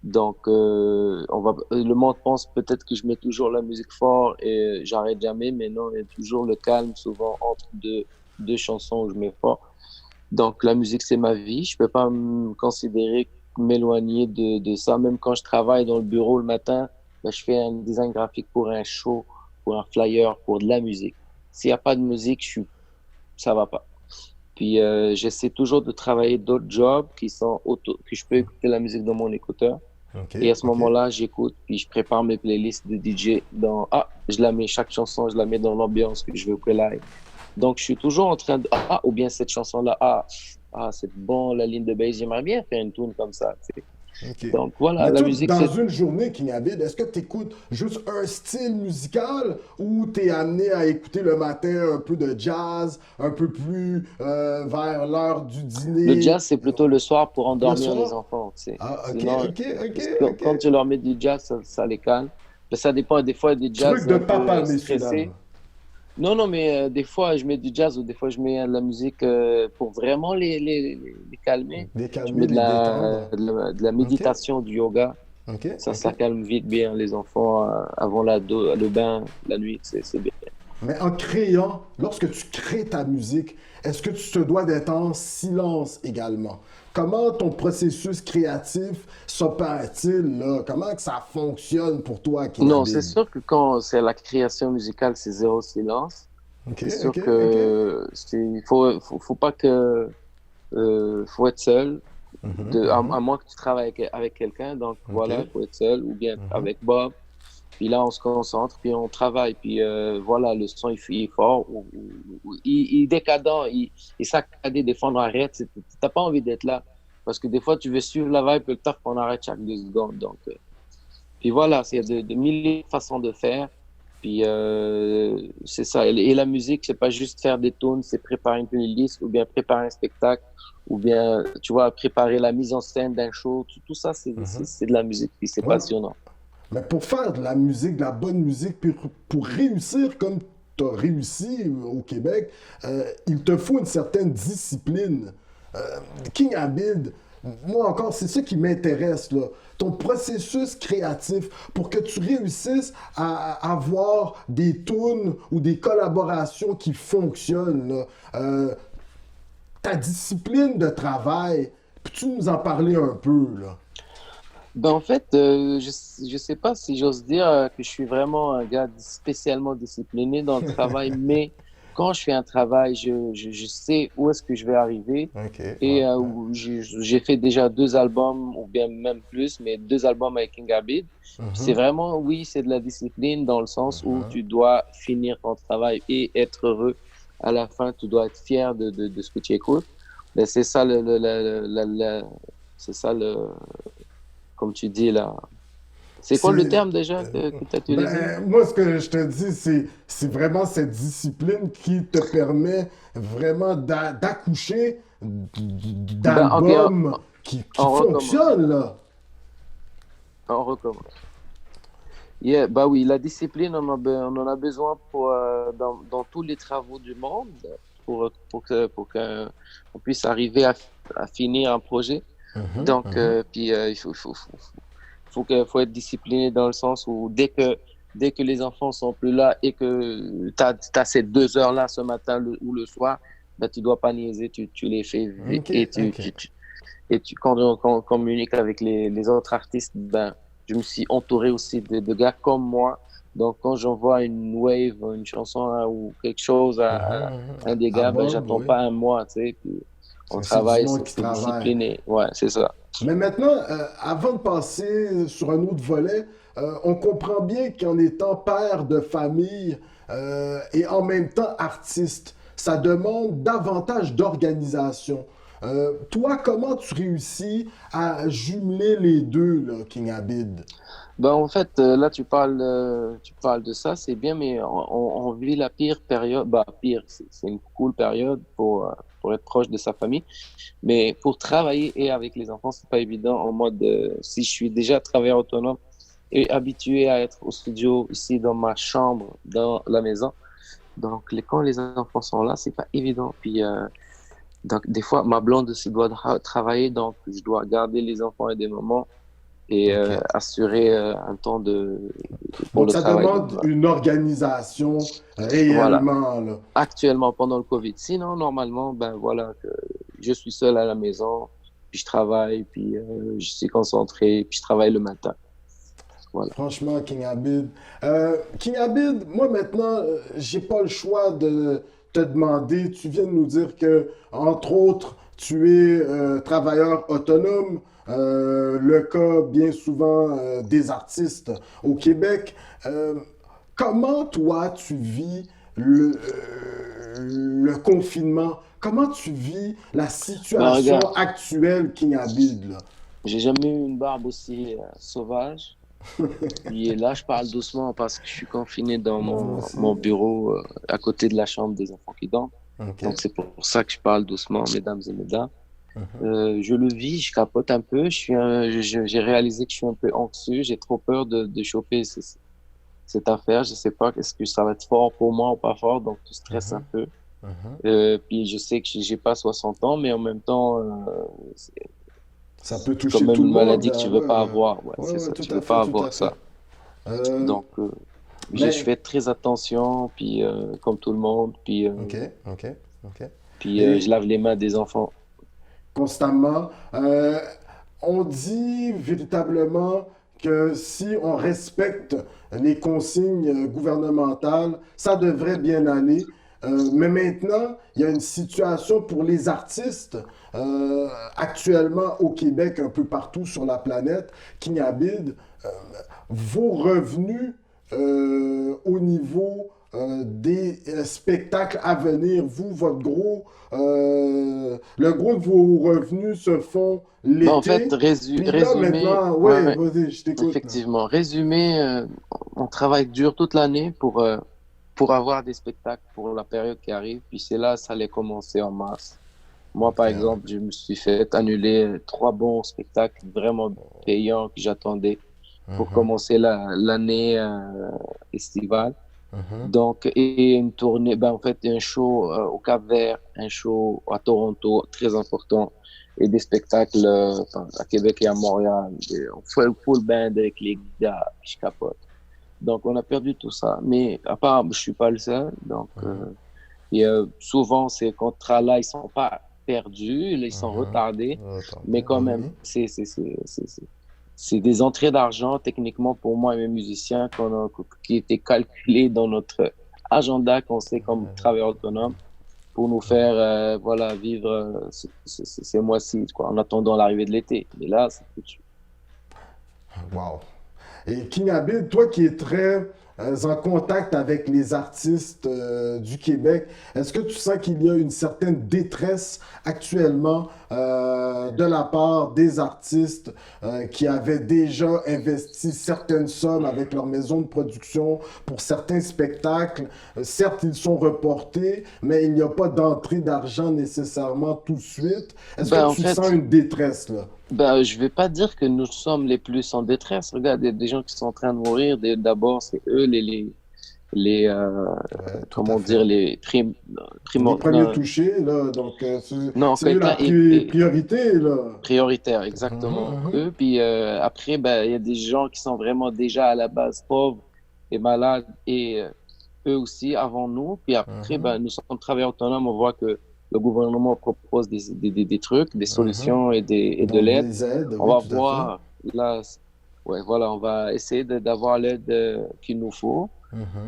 Donc, le monde pense peut-être que je mets toujours la musique fort et j'arrête jamais, mais non, il y a toujours le calme souvent entre deux chansons où je mets fort. Donc, la musique, c'est ma vie. Je peux pas me considérer m'éloigner de ça. Même quand je travaille dans le bureau le matin, ben, je fais un design graphique pour un show, pour un flyer, pour de la musique. S'il n'y a pas de musique, ça va pas. Puis, j'essaie toujours de travailler d'autres jobs que je peux écouter la musique dans mon écouteur. Ok, Et à ce ok. moment-là, j'écoute, puis je prépare mes playlists de DJ je la mets, chaque chanson, je la mets dans l'ambiance que je veux que live. Donc, je suis toujours en train ou bien cette chanson-là, c'est bon, la ligne de bass, j'aimerais bien faire une tune comme ça, tu sais. Ok. Donc, voilà, Mais la toi, musique, dans une journée, King Abid, est-ce que tu écoutes juste un style musical ou tu es amené à écouter le matin un peu de jazz, un peu plus vers l'heure du le dîner, jazz, c'est plutôt le soir pour le endormir les soir? enfants, tu sais. Ah, ok, Sinon, ok, ok, parce que quand ok. tu leur mets du jazz, ça les calme. Mais ça dépend, des fois, des Truc jazz de un peu papa, messieurs, dames. stressés. Non, non, mais des fois, je mets du jazz ou des fois, je mets de la musique pour vraiment les calmer. Les Je calmer, mets les détendre. de la Ok, méditation, du yoga. ok, Ça ok. calme vite bien les enfants avant le bain, la nuit, c'est bien. Mais en créant, lorsque tu crées ta musique, est-ce que tu te dois d'être en silence également? Comment ton processus créatif s'opère-t-il, là? Comment que ça fonctionne pour toi, Non, c'est Kinabid? sûr que quand c'est la création musicale, c'est zéro silence. Ok, C'est sûr ok, ok. que faut pas que faut être seul. Mhm, À mhm, moins que tu travailles avec quelqu'un, donc ok. voilà, il faut être seul ou bien Mhm. avec Bob. Puis là, on se concentre, puis on travaille. Puis voilà, le son, il est fort, il est décadent, il est saccadé. Des fois, on arrête. T'as pas envie d'être là. Parce que des fois, tu veux suivre la vibe, puis le taf, on arrête chaque 2 secondes. Donc, puis voilà, il y a de milliers de façons de faire. Puis c'est ça. Et la musique, c'est pas juste faire des tunes, c'est préparer une playlist, ou bien préparer un spectacle, ou bien, tu vois, préparer la mise en scène d'un show. Tout ça, Mhm. c'est de la musique, puis c'est Ouais, passionnant. mais pour faire de la musique, de la bonne musique, puis pour réussir comme tu as réussi au Québec, il te faut une certaine discipline. King Abid, moi encore, c'est ça qui m'intéresse, là. Ton processus créatif pour que tu réussisses à avoir des tunes ou des collaborations qui fonctionnent, là. Ta discipline de travail, peux-tu nous en parler un peu, là? Ben, en fait, je sais pas si j'ose dire que je suis vraiment un gars spécialement discipliné dans le travail, mais quand je fais un travail, je sais où est-ce que je vais arriver. OK. Et Ouais, ouais. j'ai fait déjà 2 albums, ou bien même plus, mais 2 albums avec King Abid. C'est Mhm. vraiment, oui, c'est de la discipline dans le sens où Mhm. tu dois finir ton travail et être heureux. À la fin, tu dois être fier de ce que tu écoutes. Mais c'est ça c'est ça comme tu dis là. C'est quoi le C'est, terme déjà que tu as utilisé? moi, ce que je te dis, c'est vraiment cette discipline qui te permet vraiment d'accoucher Ben, ok, d'albums qui on recommence. fonctionnent, là. On recommence. Yeah, bah oui, la discipline, on en a besoin pour, dans tous les travaux du monde pour qu'on puisse arriver à finir un projet. Mhm, Donc, mhm. puis faut être discipliné dans le sens où dès que les enfants sont plus là et que tu as ces 2 heures-là ce matin ou le soir, ben, tu dois pas niaiser, tu les fais OK, et OK. quand on communique avec les autres artistes, ben, je me suis entouré aussi de gars comme moi. Donc, quand j'envoie une wave, une chanson hein, ou quelque chose Mhm, à mhm. un des À gars, ben, Bob, j'attends oui. pas un mois, tu sais. Puis on C'est du travaille, monde qui c'est travaille. discipliné. Ouais, c'est ça. Mais maintenant, avant de passer sur un autre volet, on comprend bien qu'en étant père de famille et en même temps artiste, ça demande davantage d'organisation. Toi, comment tu réussis à jumeler les deux, là, King Abid? Ben, en fait, là, tu parles de ça, c'est bien, mais on vit la pire période. Bah, pire, c'est une cool période pour être proche de sa famille. Mais pour travailler et avec les enfants, c'est pas évident en mode, si je suis déjà travailleur autonome et habitué à être au studio ici dans ma chambre, dans la maison. Donc, quand les enfants sont là, c'est pas évident. Puis, donc, des fois, ma blonde aussi doit travailler, donc je dois garder les enfants et des moments et OK. assurer un temps pour Donc, le ça travail. Donc, demande une organisation voilà. réellement, là. Actuellement, pendant le Covid. Sinon, normalement, ben voilà, que je suis seul à la maison, puis je travaille, puis je suis concentré, puis je travaille le matin. Voilà. Franchement, King Abid. King Abid, moi maintenant, j'ai pas le choix de te demander. Tu viens de nous dire que, entre autres, tu es travailleur autonome. Le cas bien souvent des artistes au Québec. Euh, Comment toi tu vis le confinement? Comment tu vis la Ben situation regarde, actuelle, King Abid, là? j'ai jamais eu une barbe aussi sauvage. Puis là, je parle doucement parce que je suis confiné dans Bon, moi aussi. mon bureau à côté de la chambre des enfants qui dorment. OK. Donc, c'est pour ça que je parle doucement, mesdames et mesdames. Mhm. Je le vis, je capote un peu. J'ai réalisé que je suis un peu anxieux. J'ai trop peur de choper cette affaire. Je sais pas est-ce que ça va être fort pour moi ou pas fort, donc je stresse un Mhm. peu. Mhm. Puis je sais que j'ai pas 60 ans, mais en même temps, c'est Ça peut quand toucher même tout le une monde. maladie que tu veux pas avoir. Ouais, Ouais, c'est ouais, ça. tout Tu à veux fait, pas tout à avoir fait. ça. Euh, Donc, je mais, fais très attention, puis comme tout le monde, ok, ok, ok. puis je Et lave les mains des enfants. constamment, on dit véritablement que si on respecte les consignes gouvernementales, ça devrait bien aller. Mais maintenant, il y a une situation pour les artistes actuellement au Québec, un peu partout sur la planète, qui y habitent. Euh, Vos revenus au niveau des spectacles à venir, vous, le gros de vos revenus se font Ben, en fait, l'été. Puis là, résumé, maintenant, ouais, ouais, ouais, vas-y, je t'écoute. Là. effectivement, résumé, on travaille dur toute l'année pour avoir des spectacles pour la période qui arrive, puis c'est là, ça allait commencer en mars. Moi, Ok, par ouais. exemple, je me suis fait annuler 3 bons spectacles vraiment payants que j'attendais pour Mhm, commencer l'année estivale. mhm. Donc, et une tournée, ben, en fait, un show au Cap-Vert, un show à Toronto, très important, et des spectacles enfin, à Québec et à Montréal. On fait le full band avec les gars, je capote. Donc, on a perdu tout ça. Mais à part, je suis pas le seul. Donc, et, souvent, ces contrats-là, ils sont pas perdus, ils sont Mhm. retardés. Mais Attendez, quand oui, même, oui. c'est des entrées d'argent techniquement pour moi et mes musiciens qui étaient calculées dans notre agenda qu'on sait comme travailleur autonome pour nous faire voilà, vivre ces mois-ci quoi, en attendant l'arrivée de l'été. Et là, c'est tout de suite. Wow. Et King Abid, toi qui es très en contact avec les artistes du Québec, est-ce que tu sens qu'il y a une certaine détresse actuellement de la part des artistes qui avaient déjà investi certaines sommes avec leur maison de production pour certains spectacles? Certes, ils sont reportés, mais il n'y a pas d'entrée d'argent nécessairement tout de suite. Est-ce que tu sens une détresse là? Je vais pas dire que nous sommes les plus en détresse. Regarde, il y a des gens qui sont en train de mourir. D'abord, c'est eux comment dire, les premiers touchés, là. Donc, c'est eux la priorité, là. Prioritaire, exactement. Eux, puis après, il y a des gens qui sont vraiment déjà à la base pauvres et malades, et eux aussi, avant nous. Puis après, nous sommes travailleurs autonomes, on voit que le gouvernement propose des trucs, des solutions et de l'aide. On va voir, là, ouais, voilà, on va essayer d'avoir l'aide qu'il nous faut.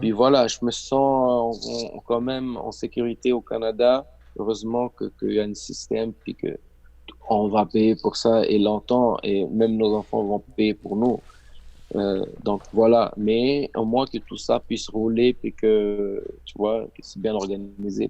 Puis voilà, je me sens quand même en sécurité au Canada. Heureusement qu'il y a un système, puis qu'on va payer pour ça et longtemps, et même nos enfants vont payer pour nous. Donc voilà, mais au moins que tout ça puisse rouler, puis que, tu vois, que c'est bien organisé.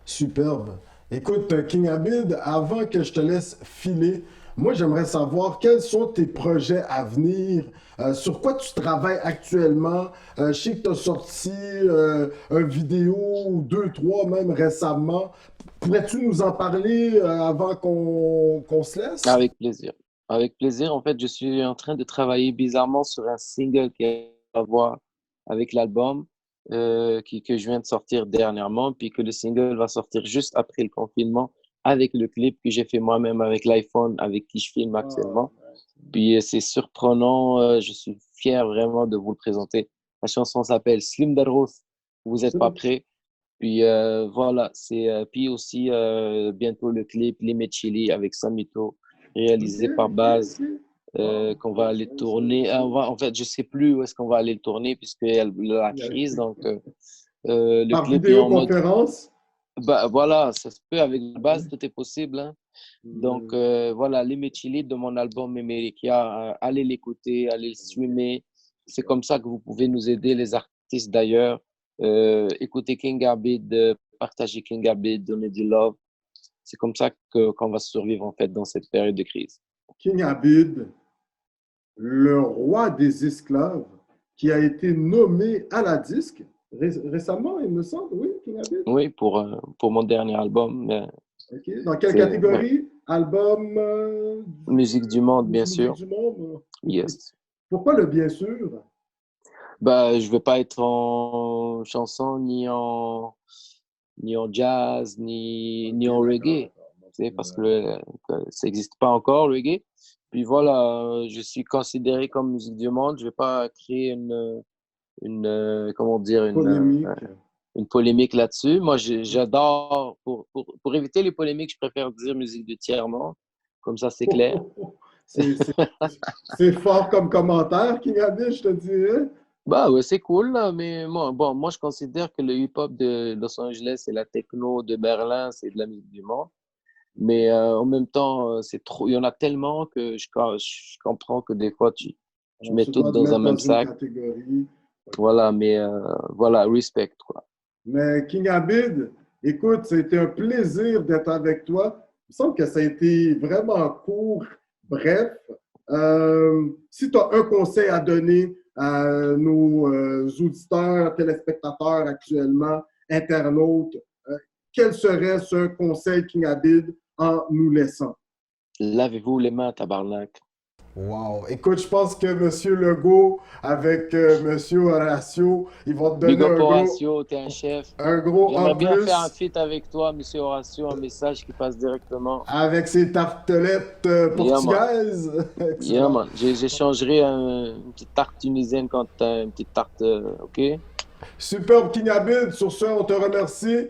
Superbe. Écoute, King Abid, avant que je te laisse filer, moi, j'aimerais savoir quels sont tes projets à venir, sur quoi tu travailles actuellement. Je sais que tu as sorti une vidéo ou 2, 3 même récemment. Pourrais-tu nous en parler avant qu'on se laisse? Avec plaisir. Avec plaisir. En fait, je suis en train de travailler bizarrement sur un single qui a à voir avec l'album. Que je viens de sortir dernièrement, puis que le single va sortir juste après le confinement avec le clip que j'ai fait moi-même avec l'iPhone, avec qui je filme actuellement. Puis c'est surprenant, je suis fier vraiment de vous le présenter. La chanson s'appelle Slim Darros, vous n'êtes pas prêts. Puis voilà, puis aussi bientôt le clip Limit Chili avec Samito, réalisé par Baz. Qu'on va aller tourner. En fait, je sais plus où est-ce qu'on va aller le tourner puisqu'il y a la crise. Donc, le par clip vidéoconférence? Voilà, ça se peut avec la base, tout est possible. Hein. Donc, voilà, les Chili de mon album America, allez l'écouter, allez le streamer. C'est comme ça que vous pouvez nous aider, les artistes d'ailleurs. Écoutez King Abid, partagez King Abid, donnez du love. C'est comme ça qu'on va survivre en fait dans cette période de crise. King Abid, le roi des esclaves, qui a été nommé à la disque récemment, il me semble, oui, King Abid? Oui, pour mon dernier album. Okay. Dans quelle catégorie? Album? Musique du monde, bien sûr. Musique du monde? Yes. Pourquoi le bien sûr? Je ne veux pas être en chanson, ni en jazz, ni en reggae. Parce que ça n'existe pas encore, le reggae. Puis voilà, je suis considéré comme musique du monde. Je ne vais pas créer une polémique là-dessus. Moi, j'adore, pour éviter les polémiques, je préfère dire musique de tiers-monde. Comme ça, c'est clair. C'est fort comme commentaire, King Abid, je te dirais. Ouais, c'est cool, là, mais moi, je considère que le hip-hop de Los Angeles et la techno de Berlin, c'est de la musique du monde. Mais en même temps, c'est trop. Il y en a tellement que je comprends que des fois, tu mets tout dans un même sac. Voilà, mais voilà, respect, quoi. Mais King Abid, écoute, ça a été un plaisir d'être avec toi. Il me semble que ça a été vraiment court, bref. Si tu as un conseil à donner à nos auditeurs, téléspectateurs actuellement, internautes, quel serait ce conseil, King Abid, en nous laissant? Lavez-vous les mains, tabarnak. Wow! Écoute, je pense que M. Legault avec M. Horacio, ils vont te donner un gros... Horacio, t'es un chef. Un gros en plus. J'aimerais bien faire un feat avec toi, M. Horacio, un message qui passe directement. Avec ses tartelettes portugaises. Yeah, man. J'échangerai une petite tarte tunisienne quand t'as une petite tarte, OK? Superbe, King Abid. Sur ce, on te remercie.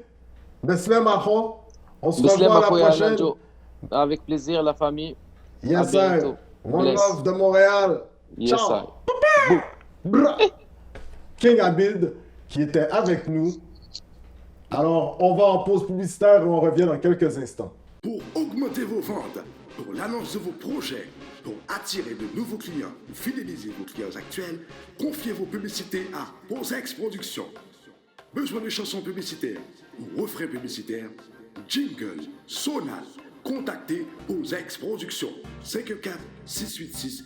Besselem Aho. On se revoit à la prochaine. Avec plaisir, la famille. Yes, sir. One Bless. Love de Montréal. Yes, Ciao. I. Bra. King Abid qui était avec nous. Alors, on va en pause publicitaire et on revient dans quelques instants. Pour augmenter vos ventes, pour l'annonce de vos projets, pour attirer de nouveaux clients ou fidéliser vos clients actuels, confiez vos publicités à Posex Productions. Besoin de chansons publicitaires ou refrains publicitaires, jingle, sonal, contactez Posex Productions. 514-686-4339.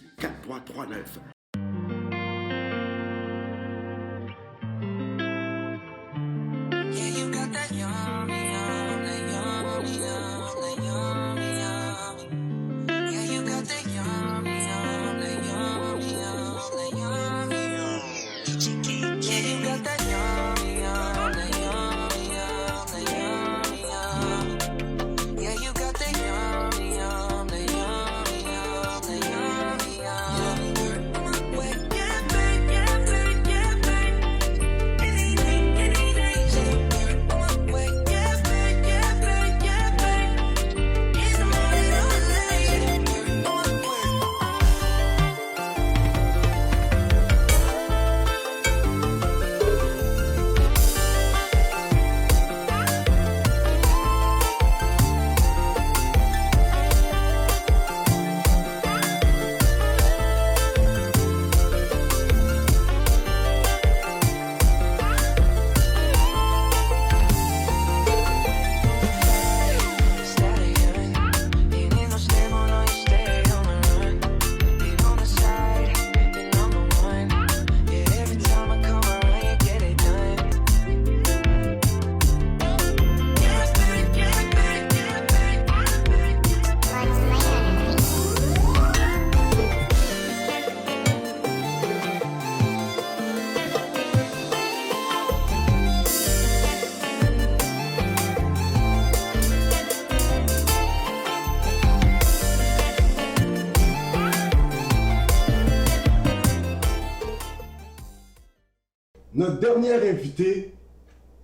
Notre dernier invité,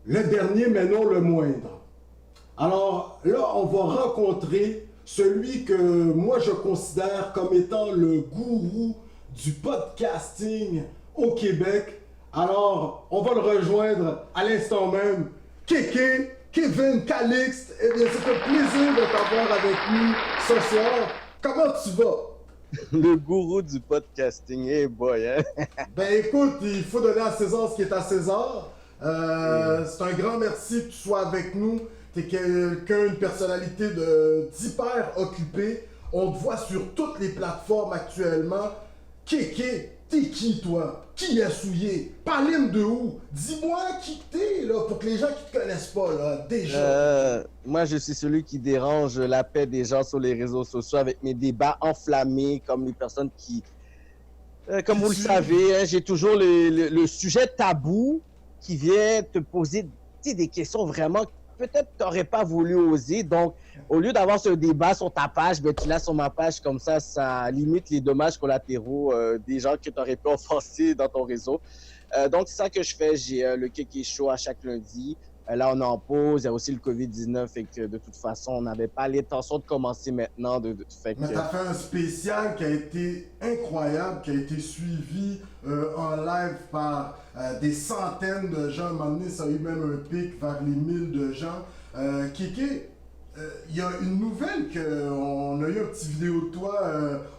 le dernier mais non le moindre. Alors là, on va rencontrer celui que moi je considère comme étant le gourou du podcasting au Québec. Alors, on va le rejoindre à l'instant même. Kéké, Kevin, Calixte, eh bien c'est un plaisir de t'avoir avec nous ce soir. Comment tu vas? Le gourou du podcasting, hey boy, hein? Ben écoute, il faut donner à César ce qui est à César. C'est un grand merci que tu sois avec nous. T'es quelqu'un, une personnalité d'hyper occupée. On te voit sur toutes les plateformes actuellement. Kéké, t'es qui toi? Qui est souillé? Parle-moi de où? Dis-moi qui t'es là, pour que les gens qui te connaissent pas là, déjà. Moi, je suis celui qui dérange la paix des gens sur les réseaux sociaux avec mes débats enflammés, comme les personnes qui... comme vous le savez, hein, j'ai toujours le sujet tabou qui vient te poser des questions vraiment que peut-être tu n'aurais pas voulu oser. Donc, au lieu d'avoir ce débat sur ta page, ben, tu l'as sur ma page, comme ça limite les dommages collatéraux des gens que tu aurais pu offenser dans ton réseau. Donc, c'est ça que je fais. J'ai le Kéké Show à chaque lundi. Là, on est en pause. Il y a aussi le COVID-19 et que de toute façon, on n'avait pas l'intention de commencer maintenant. Mais tu as fait un spécial qui a été incroyable, qui a été suivi en live par des centaines de gens. À un moment donné, ça a eu même un pic vers les 1000 de gens. Kéké, il y a une nouvelle qu'on a eu une petite vidéo de toi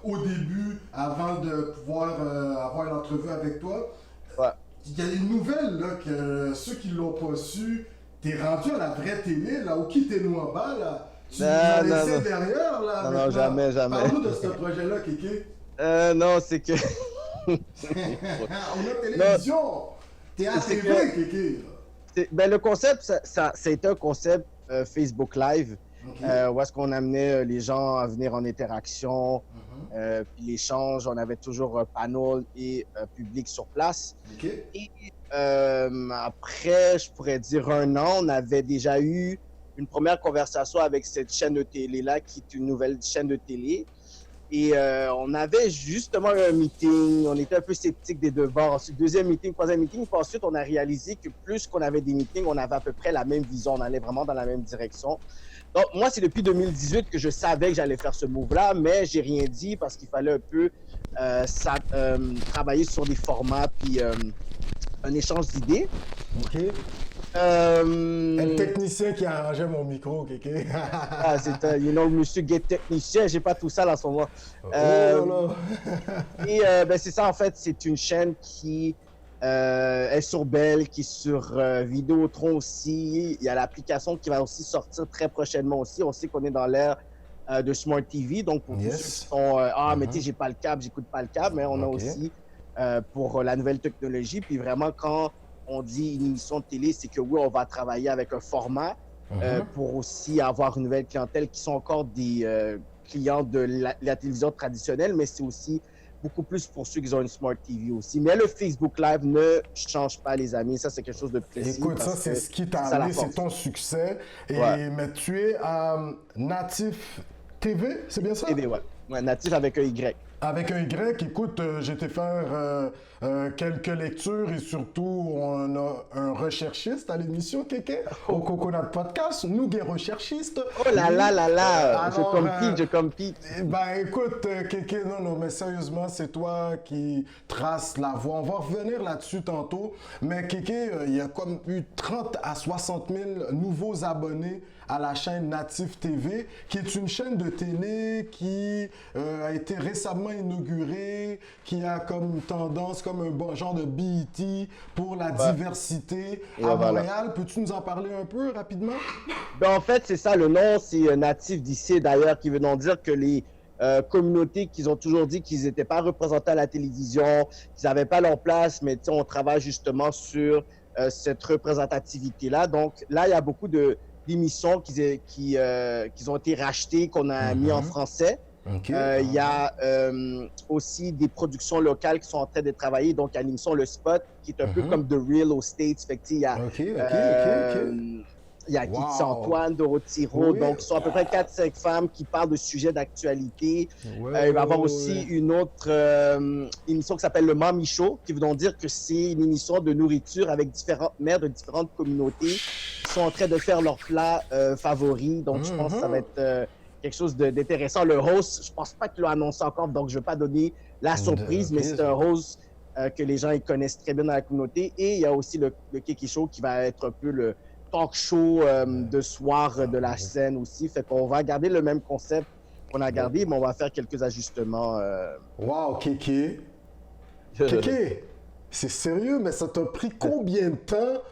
au début, avant de pouvoir avoir l'entrevue avec toi. Ouais. Il y a une nouvelle là, que ceux qui l'ont pas su, t'es rendu à la vraie télé, là, où qui t'es nous en bas, là. Tu nous as laissé derrière, là. Non, jamais. Parle-nous de ce projet-là, Kéké. Non, c'est que... On a télévision. T'es à TV, Kéké. Ben, le concept, ça a été un concept Facebook Live, Okay. où est-ce qu'on amenait les gens à venir en interaction, puis l'échange, on avait toujours un panel et public sur place. Okay. Et après, je pourrais dire 1 an, on avait déjà eu une première conversation avec cette chaîne de télé-là, qui est une nouvelle chaîne de télé. Et on avait justement eu un meeting, on était un peu sceptiques des deux bords. Ensuite, deuxième meeting, troisième meeting, puis ensuite on a réalisé que plus qu'on avait des meetings, on avait à peu près la même vision, on allait vraiment dans la même direction. Donc, moi, c'est depuis 2018 que je savais que j'allais faire ce move-là, mais j'ai rien dit parce qu'il fallait un peu travailler sur des formats puis un échange d'idées. OK. Le technicien qui a arrangé mon micro, Kéké. C'est le monsieur qui est technicien, j'ai pas tout ça là en ce moment. Non. Et c'est ça, en fait, c'est une chaîne qui est sur Bell, qui est sur Vidéotron aussi. Il y a l'application qui va aussi sortir très prochainement aussi. On sait qu'on est dans l'ère de Smart TV, donc pour tous ceux qui sont mais tu sais, j'ai pas le câble, j'écoute pas le câble, mais on a aussi pour la nouvelle technologie. Puis vraiment, quand on dit une émission de télé, c'est que oui, on va travailler avec un format pour aussi avoir une nouvelle clientèle qui sont encore des clients de la télévision traditionnelle, mais c'est aussi beaucoup plus pour ceux qui ont une Smart TV aussi. Mais le Facebook Live ne change pas, les amis. Ça, c'est quelque chose de précis. Écoute, ça, c'est ce qui t'a amené, c'est ton succès. Mais tu es Natif TV, c'est bien ça? TV, ouais, Natif avec un Y. Avec un Y, écoute, j'ai été faire quelques lectures et surtout, on a un recherchiste à l'émission, Kéké, au Coconut Podcast. Nous, des recherchistes. Oh là là là là, je compete. Ben écoute, Kéké, non, mais sérieusement, c'est toi qui traces la voie. On va revenir là-dessus tantôt. Mais Kéké, il y a comme eu 30 à 60 000 nouveaux abonnés à la chaîne Natif TV, qui est une chaîne de télé qui a été récemment inaugurée, qui a comme tendance, comme un bon genre de BET pour la diversité à Montréal. Peux-tu nous en parler un peu rapidement? Ben, en fait, c'est ça, le nom, c'est Natif d'ici d'ailleurs, qui veut donc dire que les communautés qu'ils ont toujours dit qu'ils n'étaient pas représentés à la télévision, qu'ils n'avaient pas leur place, mais on travaille justement sur cette représentativité-là. Donc là, il y a beaucoup d'émissions qui ont été rachetées, qu'on a mis en français. Il y a aussi des productions locales qui sont en train de travailler. Donc, il y a l'émission Le Spot, qui est un peu comme The Real aux States. Fait que, il y a, il y a Kitty Antoine, Dorothy Rowe. Donc, ce sont à peu près 4-5 femmes qui parlent de sujets d'actualité. Il va y avoir aussi une autre émission qui s'appelle Le Mommy Show, qui veut donc dire que c'est une émission de nourriture avec différentes mères de différentes communautés qui sont en train de faire leurs plats favoris. Donc, je pense que ça va être quelque chose d'intéressant. Le host, je pense pas qu'il l'a annoncé encore, donc je ne vais pas donner la surprise, mais c'est un host que les gens ils connaissent très bien dans la communauté. Et il y a aussi le Kéké Show qui va être un peu le talk show de soir de la scène aussi. Fait qu'on va garder le même concept qu'on a gardé, mais on va faire quelques ajustements. Wow, Kéké! Kéké! C'est sérieux, mais ça t'a pris combien de temps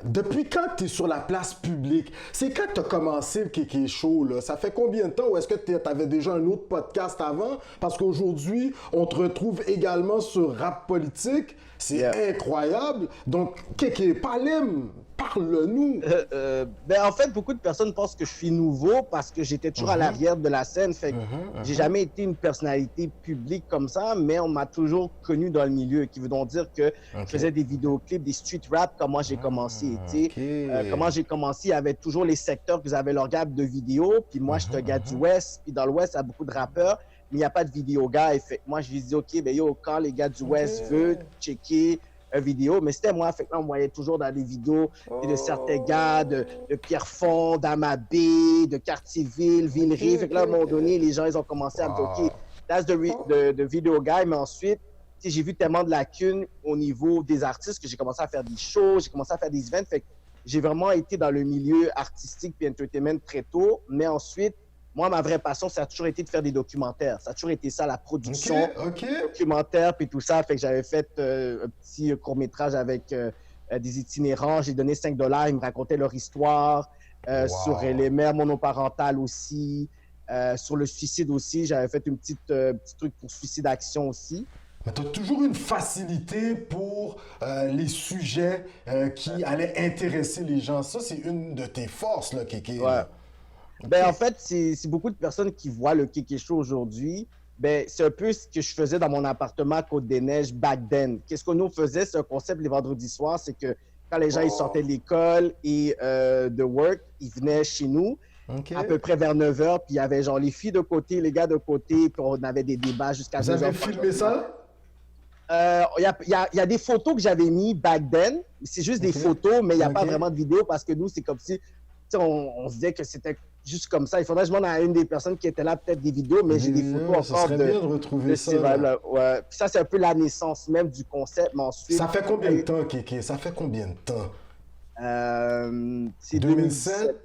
depuis quand tu es sur la place publique? C'est quand tu as commencé le Kéké Show, là? Ça fait combien de temps? Ou est-ce que tu avais déjà un autre podcast avant? Parce qu'aujourd'hui, on te retrouve également sur Rap Politique. C'est incroyable. Donc, Kéké, parle-nous. En fait, beaucoup de personnes pensent que je suis nouveau parce que j'étais toujours à l'arrière de la scène. Fait que j'ai jamais été une personnalité publique comme ça, mais on m'a toujours connu dans le milieu, qui veut donc dire que je faisais des vidéoclips, des street rap, comme moi j'ai commencé. Comment j'ai commencé, il y avait toujours les secteurs que vous avez leur gamme de vidéos, puis moi, je suis un gars du West, puis dans l'Ouest, il y a beaucoup de rappeurs, mais il n'y a pas de vidéo gars. Fait que moi, je lui dis, OK, quand les gars du West veulent checker vidéo, mais c'était moi. Fait que là, on voyait toujours dans des vidéos de certains gars de Pierrefonds, d'Amabé, de Cartierville, Villeray. Fait que là, à un moment donné, les gens, ils ont commencé à me dire, OK, that's the video guy. Mais ensuite, j'ai vu tellement de lacunes au niveau des artistes que j'ai commencé à faire des shows, j'ai commencé à faire des events. Fait que j'ai vraiment été dans le milieu artistique puis entertainment très tôt. Mais ensuite, moi, ma vraie passion, ça a toujours été de faire des documentaires. Ça a toujours été ça, la production, documentaire, puis tout ça. Fait que j'avais fait un petit court-métrage avec des itinérants. J'ai donné $5. Ils me racontaient leur histoire. Sur les mères monoparentales aussi. Sur le suicide aussi. J'avais fait un petit truc pour Suicide Action aussi. Mais tu as toujours une facilité pour les sujets qui allaient intéresser les gens. Ça, c'est une de tes forces, là, Kéké. En fait, c'est beaucoup de personnes qui voient le Kéké Show aujourd'hui. C'est un peu ce que je faisais dans mon appartement à Côte-des-Neiges back then. Qu'est-ce que nous faisait? C'est un concept les vendredis soirs, c'est que quand les gens ils sortaient de l'école et de work, ils venaient chez nous à peu près vers 9h, puis il y avait genre les filles de côté, les gars de côté, puis on avait des débats jusqu'à 2h. Vous avez filmé ça? Il y a des photos que j'avais mis back then. C'est juste des photos, mais il n'y a pas vraiment de vidéo parce que nous, c'est comme si sais, on se disait que c'était juste comme ça. Il faudrait que je demande à une des personnes qui était là, peut-être des vidéos, mais j'ai des photos Ça encore serait bien de retrouver ça. ces vibes-là. Ouais. Puis ça, c'est un peu la naissance même du concept, mais ensuite... Ça fait combien de temps, Kéké? Ça fait combien de temps? C'est 2007?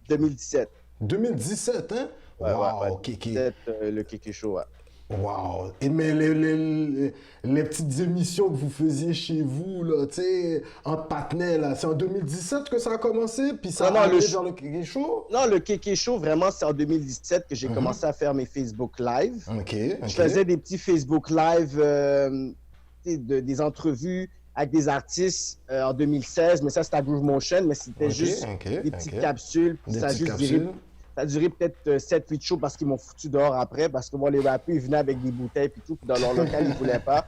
2017. 2017, hein? Ouais, Wow, Kéké. Le Kéké Show, ouais. Wow! Et mais les petites émissions que vous faisiez chez vous, là, tu sais, en patinet, là, c'est en 2017 que ça a commencé, puis ça a allé vers le Kéké Show? Non, le Kéké Show, vraiment, c'est en 2017 que j'ai commencé à faire mes Facebook Live. OK. Je faisais des petits Facebook Live, des entrevues avec des artistes en 2016, mais ça, c'était à Groove Motion, mais c'était juste des petites capsules, puis ça a juste duré. Ça a duré peut-être 7-8 shows parce qu'ils m'ont foutu dehors après. Parce que moi, les rappeurs, ils venaient avec des bouteilles et tout. Puis dans leur local, ils ne voulaient pas.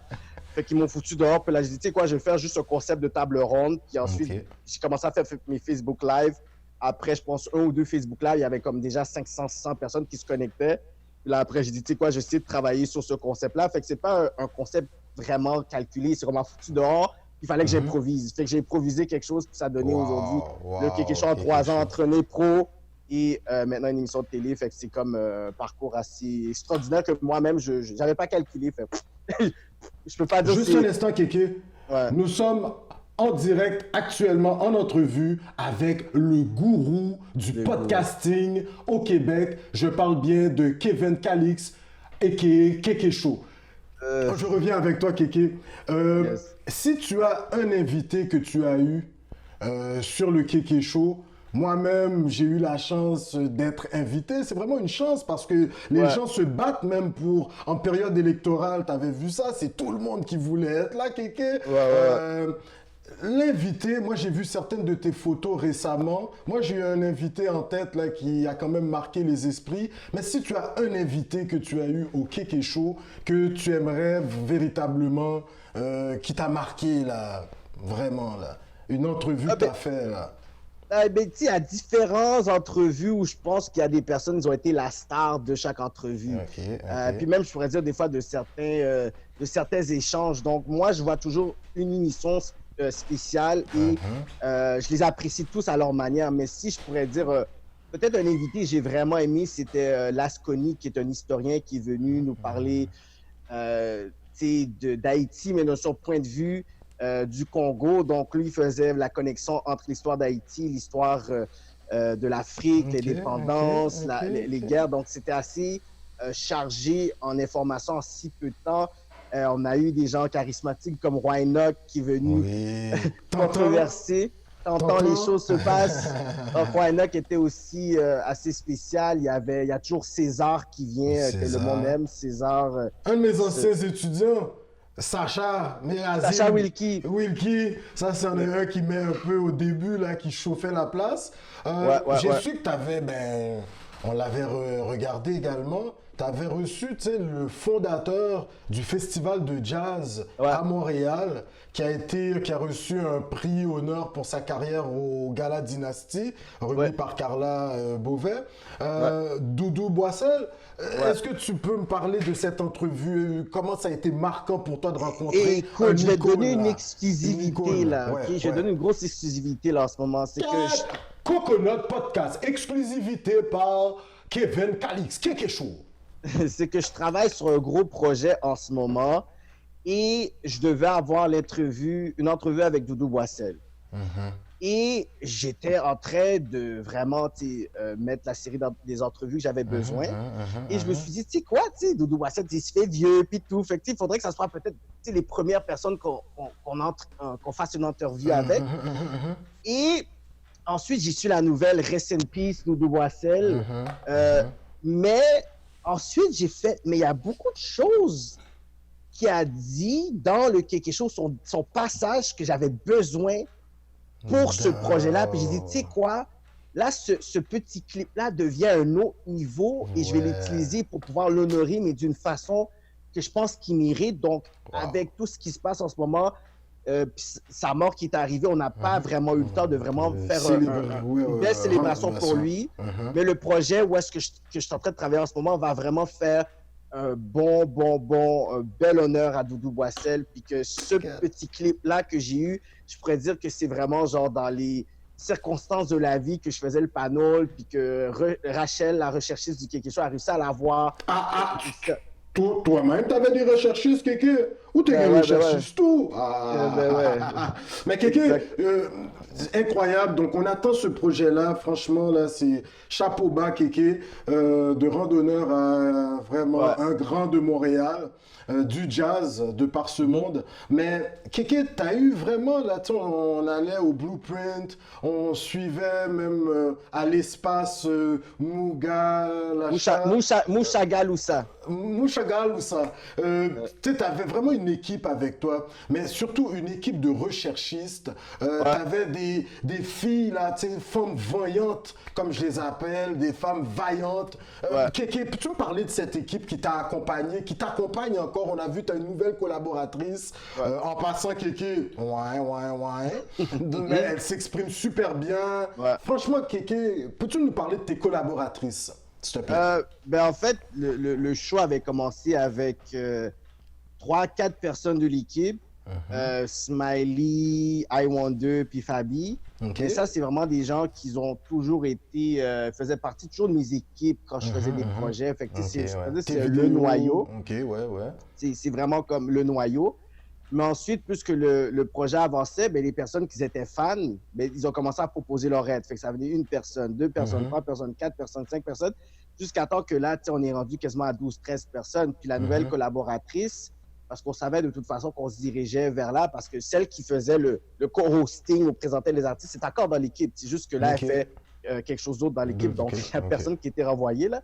Fait qu'ils m'ont foutu dehors. Puis là, j'ai dit, tu sais quoi, je vais faire juste un concept de table ronde. Puis ensuite, j'ai commencé à faire mes Facebook Live. Après, je pense, 1 ou 2 Facebook Live, il y avait comme déjà 500-600 personnes qui se connectaient. Puis là, après, j'ai dit, tu sais quoi, j'essaie de travailler sur ce concept-là. Fait que c'est pas un concept vraiment calculé. C'est vraiment foutu dehors. Il fallait que j'improvise. Fait que j'ai improvisé quelque chose. Puis ça a donné aujourd'hui le Kéké Show en 3 ans, entraîné pro. Et maintenant une émission de télé, fait que c'est comme un parcours assez extraordinaire que moi-même, je n'avais pas calculé. Fait je peux pas dire. Juste un instant, Kéké. Ouais. Nous sommes en direct actuellement en entrevue avec le gourou du podcasting au Québec. Je parle bien de Kevin Calix, a.k.a. Kéké Show. Je reviens avec toi, Kéké. Si tu as un invité que tu as eu sur le Kéké Show, moi-même, j'ai eu la chance d'être invité. C'est vraiment une chance parce que les gens se battent même pour... En période électorale, tu avais vu ça, c'est tout le monde qui voulait être là, Kéké. L'invité, moi j'ai vu certaines de tes photos récemment. Moi j'ai eu un invité en tête là qui a quand même marqué les esprits. Mais si tu as un invité que tu as eu au Kéké Show, que tu aimerais véritablement, qui t'a marqué là, vraiment là, une entrevue que tu as fait là. Ben, il y a différentes entrevues où je pense qu'il y a des personnes qui ont été la star de chaque entrevue. Puis même, je pourrais dire des fois de certains échanges. Donc, moi, je vois toujours une émission spéciale et je les apprécie tous à leur manière. Mais si je pourrais dire, peut-être un invité que j'ai vraiment aimé, c'était Lasconi, qui est un historien qui est venu nous parler d'Haïti, mais de son point de vue du Congo. Donc, lui, il faisait la connexion entre l'histoire d'Haïti, l'histoire de l'Afrique, les dépendances, les guerres. Donc, c'était assez chargé en informations en si peu de temps. On a eu des gens charismatiques comme Roy Enoch qui est venu controverser. T'entends les choses se passent. Donc, Roy Enoch était aussi assez spécial. Il y a toujours César qui vient, que le monde aime. César. Un de mes anciens étudiants. Sacha Wilkie. Ça, c'en est un qui met un peu au début, là, qui chauffait la place. J'ai su que tu avais, on l'avait regardé également, tu avais reçu, tu sais, le fondateur du festival de jazz à Montréal, qui a reçu un prix honneur pour sa carrière au Gala Dynasty, remis par Carla Beauvais. Doudou Boissel, est-ce que tu peux me parler de cette entrevue? Comment ça a été marquant pour toi de rencontrer Écoute, je vais te donner une exclusivité, là. Je vais donner une grosse exclusivité, là, en ce moment. C'est que Coconut Podcast, exclusivité par Kevin Calix. Kéké Show. C'est que je travaille sur un gros projet en ce moment et je devais avoir une entrevue avec Doudou Boissel. Et j'étais en train de vraiment mettre la série des entrevues que j'avais besoin. Et je me suis dit, tu sais quoi, Doudou Boissel, il se fait vieux puis tout. Fait que il faudrait que ça soit peut-être les premières personnes qu'on fasse une interview avec. Et ensuite, j'ai su la nouvelle Rest in Peace, Doudou Boissel. Mais ensuite, j'ai fait, mais il y a beaucoup de choses qu'il a dit dans le Kéké Show, son passage que j'avais besoin pour ce projet-là. Puis j'ai dit, tu sais quoi, là, ce petit clip-là devient un autre niveau et je vais l'utiliser pour pouvoir l'honorer, mais d'une façon que je pense qu'il mérite. Donc, avec tout ce qui se passe en ce moment, sa mort qui est arrivée, on n'a pas vraiment eu le temps de vraiment faire une belle célébration pour lui. Mais le projet où est-ce que je suis en train de travailler en ce moment va vraiment faire un bel honneur à Doudou Boissel. Puis que ce petit clip-là que j'ai eu, je pourrais dire que c'est vraiment genre dans les circonstances de la vie que je faisais le panel, puis que Rachel, la recherchiste du Kéké Show, a réussi à l'avoir. Toi-même, t'avais des recherchistes, Kéké? Ou t'es un recherchiste tout? Mais Kéké, incroyable. Donc, on attend ce projet-là. Franchement, là, c'est chapeau bas, Kéké, de randonneur à vraiment un grand de Montréal, du jazz de par ce monde. Mais Kéké, t'as eu vraiment, là, on allait au Blueprint, on suivait même à l'espace Mouchagaloussa. Mouchagaloussa. Tu avais vraiment une équipe avec toi, mais surtout une équipe de recherchistes. Tu avais des filles, là, femmes voyantes, comme je les appelle, des femmes vaillantes. Kéké, peux-tu me parler de cette équipe qui t'a accompagné, qui t'accompagne encore? On a vu, tu as une nouvelle collaboratrice. En passant, Kéké, mais elle s'exprime super bien. Franchement, Kéké, peux-tu nous parler de tes collaboratrices, s'il te plaît? En fait, le show avait commencé avec 3-4 personnes de l'équipe. Smiley, I Wonder, puis Fabi. Et ça, c'est vraiment des gens qui ont toujours été, faisaient partie toujours de mes équipes quand je faisais des projets. Fait que, c'est le noyau. C'est vraiment comme le noyau. Mais ensuite, puisque le projet avançait, les personnes qui étaient fans, ils ont commencé à proposer leur aide. Fait que ça venait 1 personne, 2 personnes, 3 personnes, 4 personnes, 5 personnes, jusqu'à temps que là, on est rendu quasiment à 12-13 personnes. Puis la nouvelle collaboratrice, parce qu'on savait de toute façon qu'on se dirigeait vers là, parce que celle qui faisait le co-hosting ou présentait les artistes, c'est encore dans l'équipe. C'est juste que là, elle fait quelque chose d'autre dans l'équipe, donc il n'y a personne qui était renvoyé là.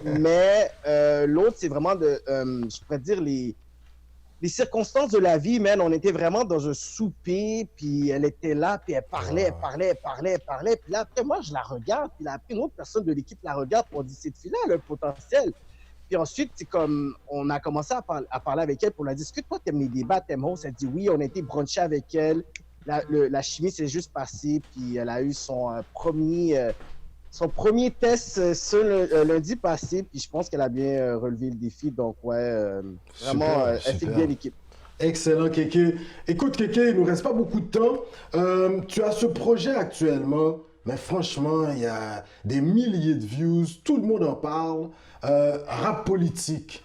Mais l'autre, c'est vraiment je pourrais dire, les circonstances de la vie, man. On était vraiment dans un souper, puis elle était là, puis elle parlait. Puis là, après, moi, je la regarde, puis là, après, une autre personne de l'équipe la regarde, puis on dit, cette fille-là, elle a le potentiel. Puis ensuite, c'est comme, on a commencé à parler avec elle, puis on a dit, est-ce que toi, t'aimes les débats, t'aimes host? Elle dit oui, on a été bruncher avec elle. La chimie s'est juste passée, puis elle a eu son premier test ce lundi passé, puis je pense qu'elle a bien relevé le défi. Donc, vraiment, elle fait bien l'équipe. Excellent, Kéké. Écoute, Kéké, il nous reste pas beaucoup de temps. Tu as ce projet actuellement, mais franchement, il y a des milliers de views, tout le monde en parle. Rap politique.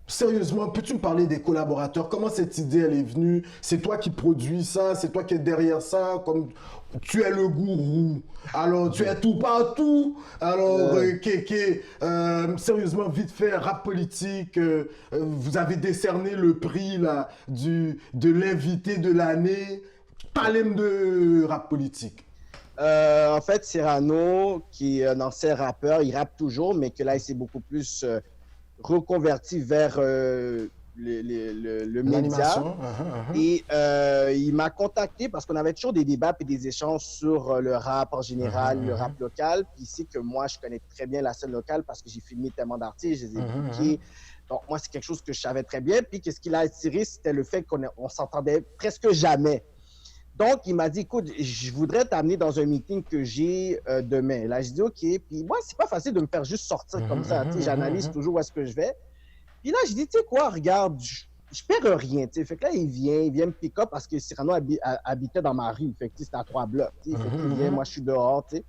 Sérieusement, peux-tu me parler des collaborateurs? Comment cette idée, elle est venue? C'est toi qui produis ça? C'est toi qui es derrière ça? Comme tu es le gourou. Alors, tu es tout partout. Alors, Kéké, sérieusement, vite fait, rap politique, vous avez décerné le prix là, de l'invité de l'année. Parlez-moi de rap politique. En fait, Cyrano, qui est un ancien rappeur, il rappe toujours, mais que là, il s'est beaucoup plus reconverti vers le média. Et il m'a contacté parce qu'on avait toujours des débats et des échanges sur le rap en général, le rap local. Puis ici que moi, je connais très bien la scène locale parce que j'ai filmé tellement d'artistes, je les ai bookés. Donc moi, c'est quelque chose que je savais très bien. Puis qu'est-ce qui l'a attiré, c'était le fait qu'on s'entendait presque jamais. Donc, il m'a dit, écoute, je voudrais t'amener dans un meeting que j'ai demain. Là, je dis, OK. Puis moi, c'est pas facile de me faire juste sortir comme ça. J'analyse toujours où est-ce que je vais. Puis là, je dis, tu sais quoi, regarde, je perds rien. T'sais. Fait que là, il vient me pick up parce que Cyrano habitait dans ma rue. Fait que c'était à 3 blocs. Fait qu'il vient, moi, je suis dehors. T'sais.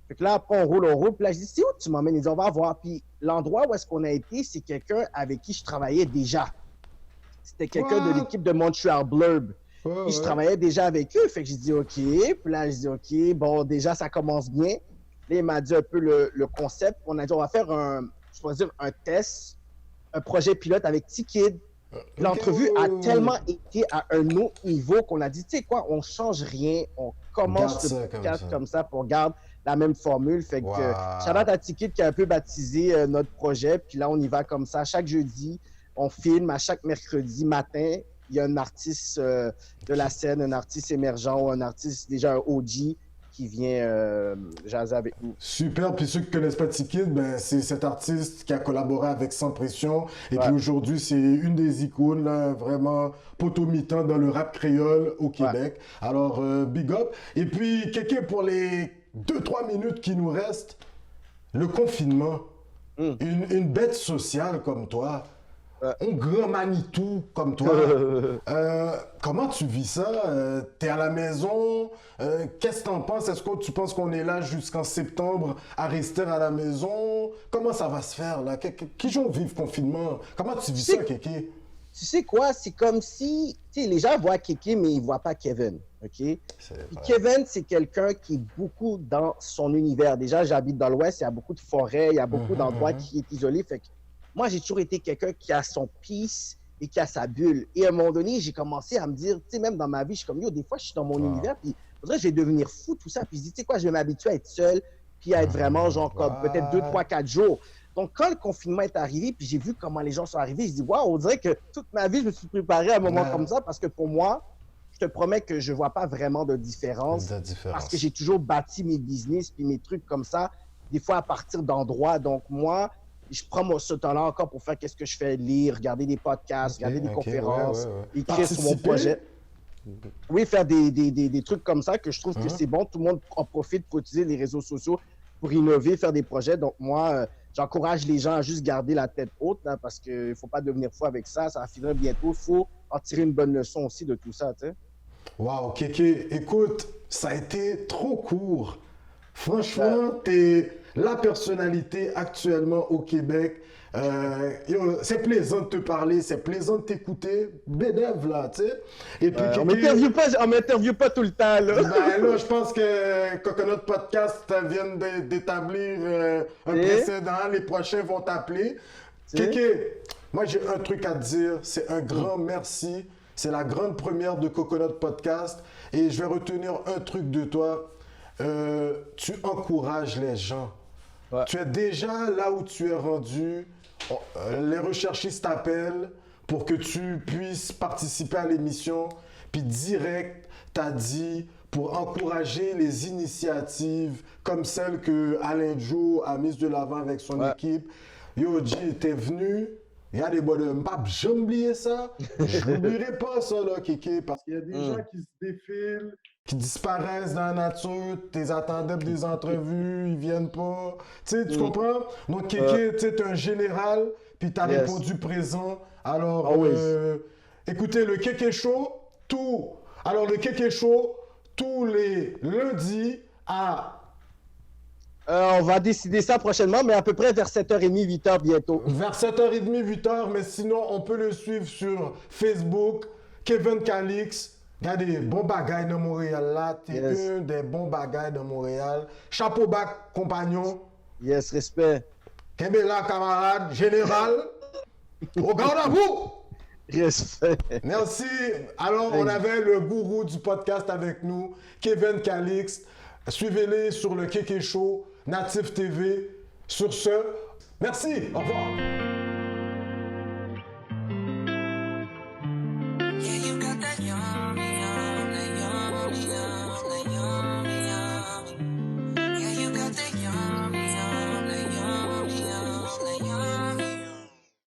Fait que là, après, on roule. Puis là, je dis, c'est où tu m'emmènes? Il dit, on va voir. Puis l'endroit où est-ce qu'on a été, c'est quelqu'un avec qui je travaillais déjà. C'était quelqu'un de l'équipe de Montreal Blurb. Puis je travaillais déjà avec eux, fait que j'ai dit OK. Puis là, je dis OK, bon, déjà, ça commence bien. Là, il m'a dit un peu le concept. On a dit, on va faire un test, un projet pilote avec T-Kid. L'entrevue a tellement été à un autre niveau qu'on a dit, tu sais quoi, on change rien, on commence le podcast comme ça pour garder la même formule. Fait que shout-out à T-Kid qui a un peu baptisé notre projet. Puis là, on y va comme ça. Chaque jeudi, on filme. À chaque mercredi matin, il y a un artiste de la scène, un artiste émergent ou un artiste déjà un OG qui vient jaser avec nous. Super, puis ceux qui ne connaissent pas T-Kid, ben, c'est cet artiste qui a collaboré avec Sans Pression et puis aujourd'hui c'est une des icônes là, vraiment potomitant dans le rap créole au Québec. Alors big up. Et puis Kéké, pour les 2-3 minutes qui nous restent, le confinement, une bête sociale comme toi, on grand Manitou comme toi. Comment tu vis ça? T'es à la maison? Qu'est-ce que t'en penses? Est-ce que tu penses qu'on est là jusqu'en septembre à rester à la maison? Comment ça va se faire là? Qui vont vivre confinement? Comment tu vis ça, Kéké? Tu sais quoi? C'est comme si, tu sais, les gens voient Kéké, mais ils voient pas Kevin, OK? Puis Kevin, c'est quelqu'un qui est beaucoup dans son univers. Déjà, j'habite dans l'Ouest, il y a beaucoup de forêts, il y a beaucoup d'endroits qui est isolé. Fait que moi, j'ai toujours été quelqu'un qui a son peace et qui a sa bulle. Et à un moment donné, j'ai commencé à me dire, tu sais, même dans ma vie, je suis comme, yo, des fois, je suis dans mon univers, puis faudrait que je vais devenir fou, tout ça. Puis je dis, tu sais quoi, je vais m'habituer à être seul, puis à être vraiment, genre, comme peut-être 2, 3, 4 jours. Donc, quand le confinement est arrivé, puis j'ai vu comment les gens sont arrivés, je dis, waouh, on dirait que toute ma vie, je me suis préparé à un moment comme ça, parce que pour moi, je te promets que je vois pas vraiment de différence. Parce que j'ai toujours bâti mes business, puis mes trucs comme ça, des fois à partir d'endroits. Donc, moi, je prends ce temps-là encore pour faire qu'est-ce que je fais, lire, regarder des podcasts, regarder des conférences, écrire sur mon projet. Oui, faire des trucs comme ça que je trouve que c'est bon. Tout le monde en profite pour utiliser les réseaux sociaux pour innover, faire des projets. Donc, moi, j'encourage les gens à juste garder la tête haute là, parce qu'il ne faut pas devenir fou avec ça. Ça va finir bientôt. Il faut en tirer une bonne leçon aussi de tout ça. Tu sais. Wow, Kéké, écoute, ça a été trop court. Franchement, t'es la personnalité actuellement au Québec. C'est plaisant de te parler, c'est plaisant de t'écouter. Bédève, là, tu sais. Et puis, on m'interviewe pas tout le temps, là. Ben là, je pense que Coconut Podcast vient d'établir un précédent. Les prochains vont t'appeler. Kéké, moi, j'ai un truc à te dire. C'est un grand merci. C'est la grande première de Coconut Podcast. Et je vais retenir un truc de toi. Tu encourages les gens. Tu es déjà là où tu es rendu. Les recherchistes t'appellent pour que tu puisses participer à l'émission. Puis direct, tu as dit pour encourager les initiatives comme celle que Alain Joe a mise de l'avant avec son équipe. Yo, G, t'es venu. Il y a des bonhommes. J'ai oublié ça. Je n'oublierai pas ça, là, Kéké, parce qu'il y a des gens qui se défilent, qui disparaissent dans la nature. Tu attendais des entrevues, ils viennent pas. Tu sais, tu comprends? Donc, Kéké, tu es un général, puis tu as répondu présent. Alors, écoutez, le Kéké Show, le Kéké Show, tous les lundis à... on va décider ça prochainement, mais à peu près vers 7h30, 8h bientôt. Vers 7h30, 8h, mais sinon, on peut le suivre sur Facebook, Kevin Calix. Il y a des bons bagailles de Montréal là. T'es un des bons bagailles de Montréal. Chapeau bas, compagnon. Yes, respect. Kébéla, camarade, général. Au garde à vous. Respect. Merci. Alors, on avait le gourou du podcast avec nous, Kevin Calix. Suivez-les sur le Kéké Show, Natif TV. Sur ce, merci. Au revoir.